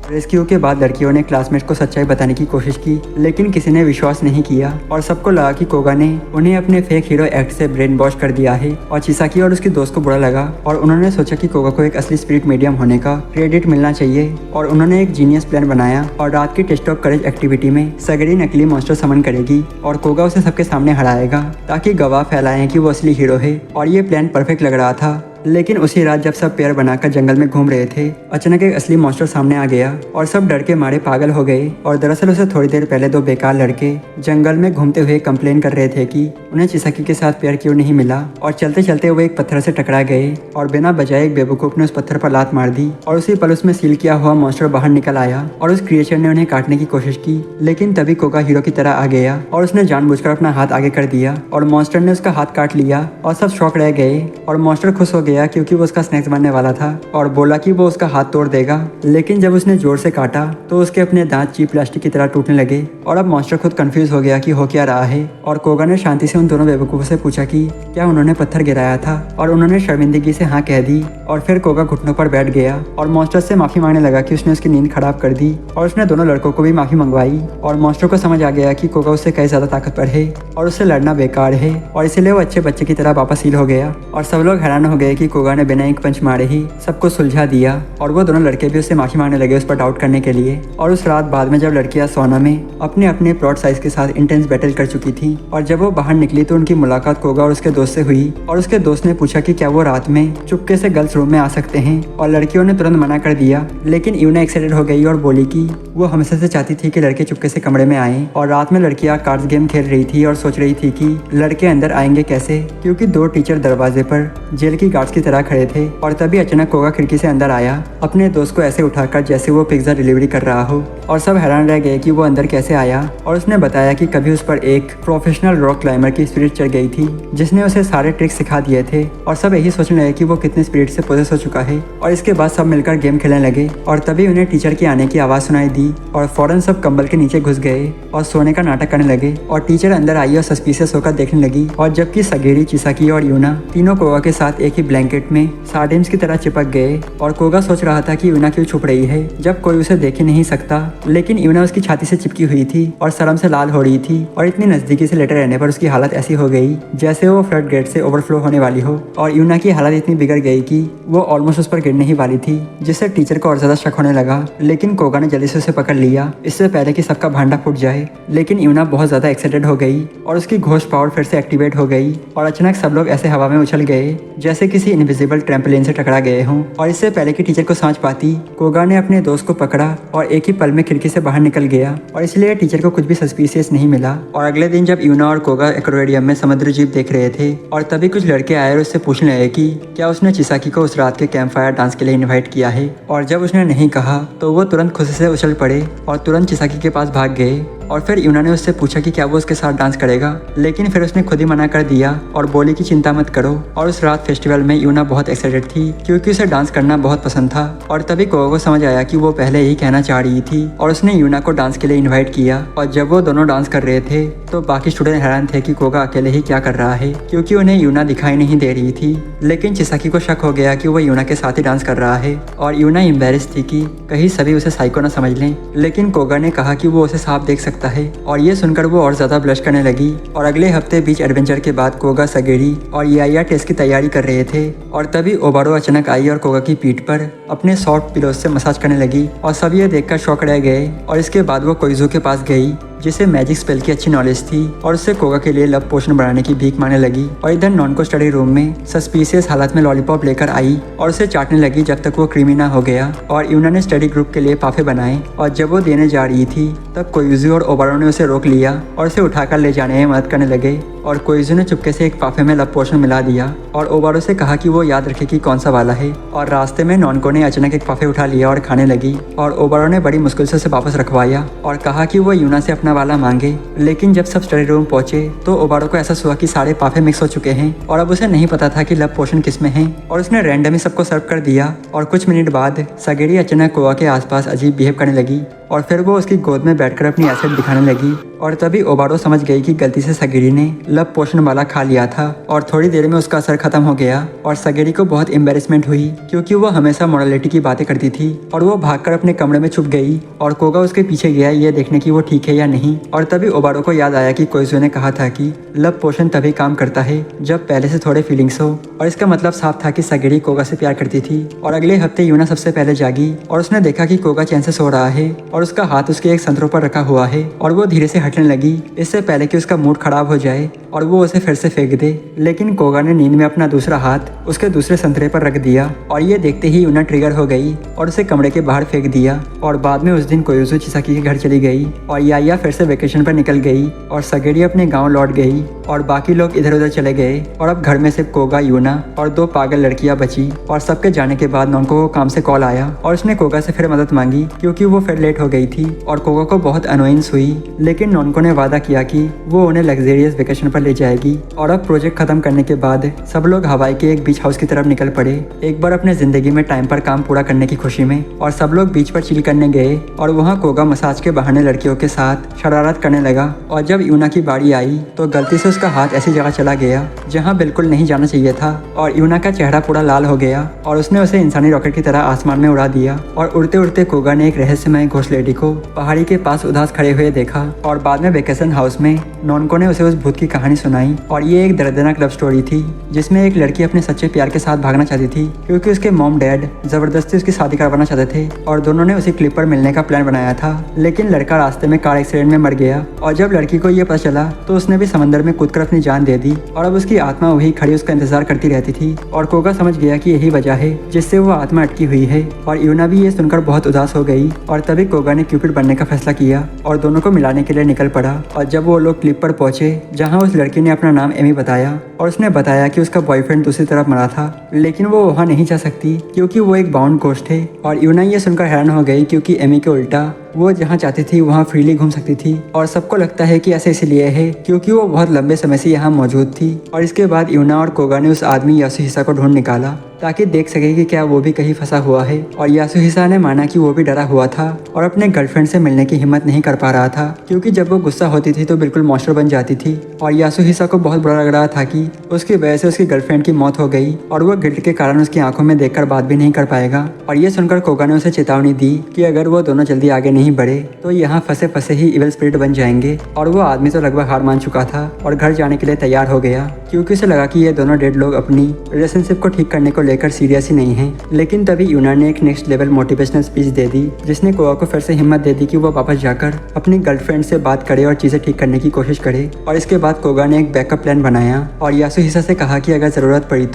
रेस्क्यू के बाद लड़कियों ने क्लासमेट को सच्चाई बताने की कोशिश की लेकिन किसी ने विश्वास नहीं किया और सबको लगा कि कोगा ने उन्हें अपने फेक हीरो एक्ट से ब्रेन वॉश कर दिया है। और चिसाकी और उसके दोस्त को बुरा लगा और उन्होंने सोचा कि कोगा को एक असली स्पिरिट मीडियम होने का क्रेडिट मिलना चाहिए। और उन्होंने एक जीनियस प्लान बनाया और रात की टेस्ट ऑफ करेज एक्टिविटी में सगेरी नकली मॉन्स्टर समन करेगी और कोगा उसे सबके सामने हराएगा ताकि गवाह फैलाएं कि वो असली हीरो है। और ये प्लान परफेक्ट लग रहा था लेकिन उसी रात जब सब पेयर बनाकर जंगल में घूम रहे थे अचानक एक असली मॉन्स्टर सामने आ गया और सब डर के मारे पागल हो गए। और दरअसल उसे थोड़ी देर पहले दो बेकार लड़के जंगल में घूमते हुए कंप्लेन कर रहे थे कि उन्हें चिसाकी के साथ पेयर क्यों नहीं मिला। और चलते चलते वो एक पत्थर से टकरा गए और बिना बजाए एक बेवकूफ ने उस पत्थर पर लात मार दी और उसी पल उसमें सील किया हुआ मॉन्स्टर बाहर निकल आया और उस क्रिएचर ने उन्हें काटने की कोशिश की लेकिन तभी कोगा हीरो की तरह आ गया और उसने जानबूझकर अपना हाथ आगे कर दिया और मॉन्स्टर ने उसका हाथ काट लिया और सब शॉक रह गए। और मॉन्स्टर खुश हो गया क्योंकि वो उसका स्नैक्स बनने वाला था और बोला कि वो उसका हाथ तोड़ देगा लेकिन जब उसने जोर से काटा तो उसके अपने दांत चीप प्लास्टिक की तरह टूटने लगे। और अब मॉन्स्टर खुद कंफ्यूज हो गया कि हो क्या रहा है। और कोगा ने शांति से उन दोनों बेवकूफों से पूछा कि क्या उन्होंने पत्थर गिराया था और उन्होंने शर्मिंदगी से हाँ कह दी। और फिर कोगा घुटनों पर बैठ गया और मॉन्स्टर से माफी मांगने लगा कि उसने उसकी नींद खराब कर दी और उसने दोनों लड़कों को भी माफी मंगवाई। और मॉन्स्टर को समझ आ गया कि कोगा उससे कई ज्यादा ताकतवर है और उससे लड़ना बेकार है और इसीलिए वो अच्छे बच्चे की तरह वापस हील हो गया। और सब लोग हैरान हो गए कि कोगा ने बिना एक पंच मारे ही सबको सुलझा दिया और वो दोनों लड़के भी उससे माफी मांगने लगे उस पर डाउट करने के लिए। और उस रात बाद में जब लड़कियां सोना में अपने अपने प्लॉट साइज के साथ इंटेंस बैटल कर चुकी थी और जब वो बाहर निकली तो उनकी मुलाकात कोगा और उसके दोस्त से हुई और उसके दोस्त ने पूछा कि क्या वो रात में चुपके से गर्ल्स रूम में आ सकते हैं और लड़कियों ने तुरंत मना कर दिया। लेकिन यूना एक्साइटेड हो गई और बोली कि वो हमेशा से चाहती थी कि लड़के चुपके से कमरे में आए। और रात में लड़कियां कार्ड्स गेम खेल रही थी और सोच रही थी कि लड़के अंदर आएंगे कैसे क्योंकि दो टीचर दरवाजे पर जेल की गार्ड्स की तरह खड़े थे। और तभी अचानक कोगा खिड़की से अंदर आया अपने दोस्त को ऐसे उठाकर जैसे वो पिज्जा डिलीवरी कर रहा हो और सब हैरान रह गए कि वो अंदर कैसे आया। और उसने बताया कि कभी उस पर एक प्रोफेशनल रॉक क्लाइंबर की स्पिरिट चढ़ गई थी जिसने उसे सारे ट्रिक्स सिखा दिए थे। और सब यही सोचने लगे कि वो कितने स्पिरिट से पोजेस हो चुका है। और इसके बाद सब मिलकर गेम खेलने लगे और तभी उन्हें टीचर की आने की आवाज सुनाई दी और फौरन सब कंबल के नीचे घुस गए और सोने का नाटक करने लगे। और टीचर अंदर आई और सस्पिशियस होकर देखने लगी। और जबकि सगेरी, चिसाकी और यूना तीनों कोगा के साथ एक ही ब्लैंकेट में सार्डिन्स की तरह चिपक गए। और कोगा सोच रहा था कि यूना क्यों छुप रही है जब कोई उसे देख ही नहीं सकता। लेकिन यूना उसकी छाती से चिपकी हुई थी और शर्म से लाल हो रही थी और इतनी नजदीकी से लेटे रहने पर उसकी हालत ऐसी हो गई जैसे वो फ्लड गेट से ओवरफ्लो होने वाली हो। और यूना की हालत इतनी बिगड़ गई कि वो ऑलमोस्ट उस पर गिरने ही वाली थी जिससे टीचर को और ज्यादा शक होने लगा। लेकिन कोगा ने जल्दी से उसे पकड़ लिया इससे पहले कि सबका भांडा फूट जाए। लेकिन यूना बहुत ज्यादा एक्साइटेड हो गई और उसकी घोस्ट पावर फिर से एक्टिवेट हो गई और अचानक सब लोग ऐसे हवा में उछल गए जैसे किसी इनविजिबल ट्रैम्पोलिन से टकरा गए हों। और इससे पहले कि टीचर को समझ पाती कोगा ने अपने दोस्त को पकड़ा और एक ही पल में खिड़की से बाहर निकल गया और इसलिए टीचर को कुछ भी सस्पिशियस नहीं मिला। और अगले दिन जब यूना और कोगा एक्वेरियम में समुद्री जीव देख रहे थे और तभी कुछ लड़के आए और उससे पूछने लगे कि क्या उसने चिसाकी को उस रात के कैंप फायर डांस के लिए इन्वाइट किया है। और जब उसने नहीं कहा तो वो तुरंत खुशी से उछल पड़े और तुरंत चिसाकी के पास भाग गए और फिर यूना ने उससे पूछा कि क्या वो उसके साथ डांस करेगा, लेकिन फिर उसने खुद ही मना कर दिया और बोली कि चिंता मत करो। और उस रात फेस्टिवल में यूना बहुत एक्साइटेड थी क्योंकि उसे डांस करना बहुत पसंद था। और तभी कोगा को समझ आया कि वो पहले ही कहना चाह रही थी और उसने यूना को डांस के लिए इन्वाइट किया। और जब वो दोनों डांस कर रहे थे तो बाकी स्टूडेंट हैरान थे कि कोगा अकेले ही क्या कर रहा है, क्योंकि उन्हें यूना दिखाई नहीं दे रही थी। लेकिन चिसाकी को शक हो गया कि वो यूना के साथ ही डांस कर रहा है और यूना एम्बेरस थी कि कहीं सभी उसे साइको ना समझ लें। लेकिन कोगा ने कहा कि वो उसे साफ देख सकता है और ये सुनकर वो और ज्यादा ब्लश करने लगी। और अगले हफ्ते बीच एडवेंचर के बाद कोगा, सगेरी और याया टेस्ट की तैयारी कर रहे थे और तभी ओबारो अचानक आई और कोगा की पीठ पर अपने सॉफ्ट पिलोज से मसाज करने लगी और सब ये देखकर शॉक रह गए। और इसके बाद वो कोइजू के पास गई जिसे मैजिक स्पेल की अच्छी नॉलेज थी और उससे कोगा के लिए लव पोशन बनाने की भीख मांगने लगी। और इधर नॉन को स्टडी रूम में सस्पिशियस हालत में लॉलीपॉप लेकर आई और उसे चाटने लगी जब तक वो क्रीमी ना हो गया। और यूना ने स्टडी ग्रुप के लिए पाफे बनाए और जब वो देने जा रही थी तब कोइजू और ओबारो ने उसे रोक लिया और उसे उठाकर ले जाने में मदद करने लगे। और कोइजू ने चुपके से एक पाफे में लव पोशन मिला दिया और ओबारो से कहा कि वो याद रखे कि कौन सा वाला है। और रास्ते में नॉनको ने अचानक एक पाफे उठा लिया और खाने लगी और ओबारो ने बड़ी मुश्किल से उसे वापस रखवाया और कहा कि वो यूना से अपना वाला मांगे। लेकिन जब सब स्टडी रूम पहुंचे तो ओबारो को एहसास हुआ कि सारे पाफे मिक्स हो चुके हैं और अब उसे नहीं पता था कि लव पोशन किस में है और उसने रैंडम ही सबको सर्व कर दिया। और कुछ मिनट बाद सगेरी अचानक कोगा के आसपास अजीब बिहेव करने लगी और फिर वो उसकी गोद में बैठकर अपनी एसेट दिखाने लगी। और तभी ओबारो समझ गई कि गलती से सगेरी ने लव पोशन वाला खा लिया था और थोड़ी देर में उसका असर खत्म हो गया। और सगेरी को बहुत एम्बेरसमेंट हुई क्योंकि वो हमेशा मोरालिटी की बातें करती थी और वो भागकर अपने कमरे में छुप गई और कोगा उसके पीछे गया ये देखने की वो ठीक है या नहीं। और तभी ओबारो को याद आया कि कोइजू ने कहा था कि लव पोशन तभी काम करता है जब पहले से थोड़े फीलिंग्स हो और इसका मतलब साफ था कि सगेरी कोगा से प्यार करती थी। और अगले हफ्ते यूना सबसे पहले जागी और उसने देखा कि कोगा चैन से सो रहा है और उसका हाथ उसके एक संतरों पर रखा हुआ है और वो धीरे से हटने लगी इससे पहले कि उसका मूड खराब हो जाए और वो उसे फिर से फेंक दे। लेकिन कोगा ने नींद में अपना दूसरा हाथ उसके दूसरे संतरे पर रख दिया और ये देखते ही यूना ट्रिगर हो गई और उसे कमरे के बाहर फेंक दिया। और बाद में उस दिन कोइजू चिसाकी के घर चली गई और याया फिर से वेकेशन पर निकल गई और सगेरी अपने गाँव लौट गई और बाकी लोग इधर उधर चले गए और अब घर में सिर्फ कोगा, यूना और 2 पागल लड़कियां बची। और सबके जाने के बाद नॉनको को काम से कॉल आया और उसने कोगा से फिर मदद मांगी क्योंकि वो फिर लेट हो गई थी और कोगा को बहुत अनोइंस हुई। लेकिन नॉनको ने वादा किया कि वो उन्हें लग्जरियस वेकेशन पर ले जाएगी। और अब प्रोजेक्ट खत्म करने के बाद सब लोग हवाई के एक बीच हाउस की तरफ निकल पड़े एक बार अपने जिंदगी में टाइम पर काम पूरा करने की खुशी में। और सब लोग बीच पर चिल करने गए और वहाँ कोगा मसाज के बहाने लड़कियों के साथ शरारत करने लगा। और जब यूना की बारी आई तो गलती से उसका हाथ ऐसी जगह चला गया जहाँ बिल्कुल नहीं जाना चाहिए था और यूना का चेहरा पूरा लाल हो गया और उसने उसे इंसानी रॉकेट की तरह आसमान में उड़ा दिया। और उड़ते उड़ते कोगा ने एक रहस्यमय घोष लेडी को पहाड़ी के पास उदास खड़े हुए देखा। और बाद में वेकेशन हाउस में नॉनको ने उसे उस भूत की कहानी सुनाई और ये एक दर्दनाक लव स्टोरी थी जिसमें एक लड़की अपने सच्चे प्यार के साथ भागना चाहती थी क्योंकि उसके मॉम डैड जबरदस्ती उसकी शादी करवाना चाहते थे और दोनों ने उसी क्लिप पर मिलने का प्लान बनाया था। लेकिन लड़का रास्ते में कार एक्सीडेंट में मर गया और जब लड़की को ये पता चला तो उसने भी समंदर में कूदकर अपनी जान दे दी और अब उसकी आत्मा वही खड़ी उसका इंतजार करती रहती थी। और कोगा समझ गया कि यही वजह है जिससे वो आत्मा अटकी हुई है और यूना भी ये सुनकर बहुत उदास हो गई। और तभी कोगा ने क्यूपिड बनने का फैसला किया और दोनों को मिलाने के लिए निकल पड़ा। और जब वो लोग क्लिप पर पहुंचे जहां उस लड़की ने अपना नाम एमी बताया और उसने बताया कि उसका बॉयफ्रेंड दूसरी तरफ मरा था लेकिन वो वहां नहीं जा सकती क्योंकि वो एक बाउंड घोस्ट है। और यूना ये सुनकर हैरान हो गई क्योंकि एमी के उल्टा वो जहाँ चाहती थी वहाँ फ्रीली घूम सकती थी और सबको लगता है कि ऐसे इसलिए है क्योंकि वो बहुत लंबे समय से यहाँ मौजूद थी। और इसके बाद यूना और कोगा ने उस आदमी यासुहिसा को ढूंढ निकाला ताकि देख सके कि क्या वो भी कहीं फंसा हुआ है। और यासुहिसा ने माना कि वो भी डरा हुआ था और अपने गर्लफ्रेंड से मिलने की हिम्मत नहीं कर पा रहा था क्योंकि जब वो गुस्सा होती थी तो बिल्कुल मॉन्स्टर बन जाती थी। और यासुहिसा को बहुत बुरा लग रहा था कि उसकी वजह से उसकी गर्लफ्रेंड की मौत हो गई और वो गिल्ट के कारण उसकी आंखों में देखकर बात भी नहीं कर पाएगा। और ये सुनकर कोगा ने उसे चेतावनी दी कि अगर वो दोनों जल्दी आगे नहीं बढ़े तो यहाँ फंसे फंसे ही इविल स्पिरिट बन जाएंगे। और वो आदमी तो लगभग हार मान चुका था और घर जाने के लिए तैयार हो गया क्योंकि उसे लगा कि ये दोनों डेड लोग अपनी रिलेशनशिप को ठीक करने को लेकर सीरियस ही नहीं है। लेकिन तभी यूना ने एक नेक्स्ट लेवल मोटिवेशनल स्पीच दे दी जिसने कोगा को फिर से हिम्मत दे दी कि वो वापस जाकर अपनी गर्लफ्रेंड से बात करे और चीजें ठीक करने की कोशिश करे। और इसके बाद कोगा ने एक बैकअप प्लान बनाया और यासुहिसा से कहा कि अगर जरूरत पड़ी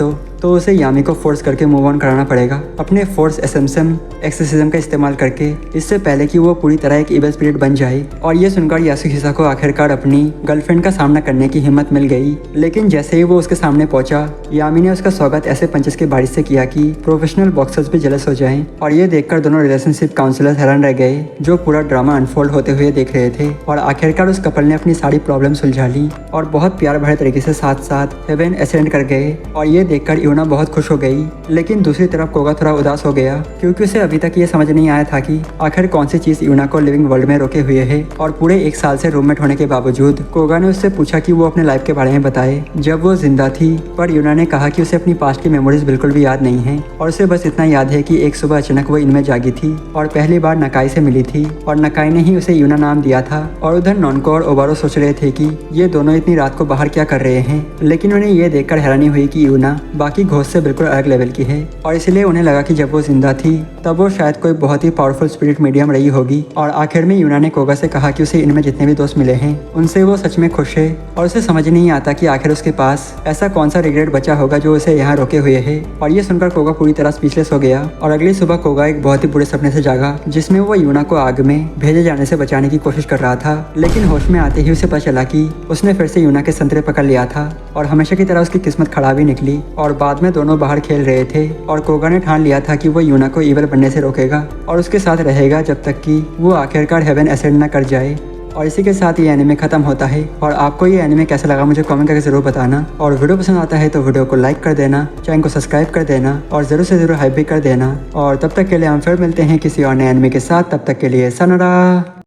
तो उसे यामी को फोर्स करके मूव ऑन कराना पड़ेगा अपने फोर्स एसेम्पशन एक्सोसिज्म का इस्तेमाल करके इससे पहले कि वो पूरी तरह एक इविल स्पिरिट बन जाए। और ये सुनकर यासुहिसा को आखिरकार अपनी गर्लफ्रेंड का सामना करने की हिम्मत मिल गई। लेकिन जैसे जैसे ही वो उसके सामने पहुंचा, यामी ने उसका स्वागत ऐसे पंचेस के बारिश से किया कि प्रोफेशनल बॉक्सर्स भी जेलस हो जाएं। और ये देखकर दोनों रिलेशनशिप काउंसलर हैरान रह गए, जो पूरा ड्रामा अनफोल्ड होते हुए देख रहे थे। और आखिरकार उस कपल ने अपनी सारी प्रॉब्लम सुलझा ली और बहुत प्यार भरे तरीके से साथ साथ हेवन एसेंड कर गए। और ये देखकर यूना बहुत खुश हो गई, लेकिन दूसरी तरफ कोगा थोड़ा उदास हो गया, क्योंकि उसे अभी तक ये समझ नहीं आया था कि आखिर कौन सी चीज यूना को लिविंग वर्ल्ड में रोके हुए है। और पूरे 1 साल से रूममेट होने के बावजूद कोगा ने उससे पूछा कि वो अपने लाइफ के बारे में बताए जब वो जिंदा थी। पर यूना ने कहा कि उसे अपनी पास्ट की मेमोरीज बिल्कुल भी याद नहीं है, और उसे बस इतना याद है कि एक सुबह अचानक वो इनमें जागी थी और पहली बार नकाई से मिली थी, और नकाई ने ही उसे यूना नाम दिया था। और उधर नॉनको और ओबारो सोच रहे थे कि ये दोनों इतनी रात को बाहर क्या कर रहे हैं, लेकिन उन्हें ये देखकर हैरानी हुई कि यूना बाकी घोस्ट से बिल्कुल अलग लेवल की है। और इसलिए उन्हें लगा कि जब वो जिंदा थी तब वो शायद कोई बहुत ही पावरफुल स्पिरिट मीडियम रही होगी। और आखिर में यूना ने कोगा से कहा कि उसे इनमें जितने भी दोस्त मिले हैं उनसे वो सच में खुश है, और उसे समझ नहीं आता कि आखिर उसके पास ऐसा कौन सा रिग्रेट बचा होगा जो उसे यहाँ रोके हुए है। और ये सुनकर कोगा पूरी तरह स्पीचलेस हो गया। और अगली सुबह कोगा एक बहुत ही बुरे सपने से जागा, जिसमें वो यूना को आग में भेजे जाने से बचाने की कोशिश कर रहा था। लेकिन होश में आते ही उसे पता चला कि उसने फिर से यूना के संतरे पकड़ लिया था, और हमेशा की तरह उसकी किस्मत खराब ही निकली। और बाद में दोनों बाहर खेल रहे थे, और कोगा ने ठान लिया था कि वो यूना को ईवल बनने से रोकेगा और उसके साथ रहेगा जब तक कि वो आखिरकार हेवन एसेंड न कर जाए। और इसी के साथ ये एनिमे खत्म होता है। और आपको ये एनिमे कैसा लगा मुझे कमेंट करके जरूर बताना। और वीडियो पसंद आता है तो वीडियो को लाइक कर देना, चैनल को सब्सक्राइब कर देना, और जरूर से जरूर हाइप भी कर देना। और तब तक के लिए हम फिर मिलते हैं किसी और नए एनिमे के साथ। तब तक के लिए सनरा।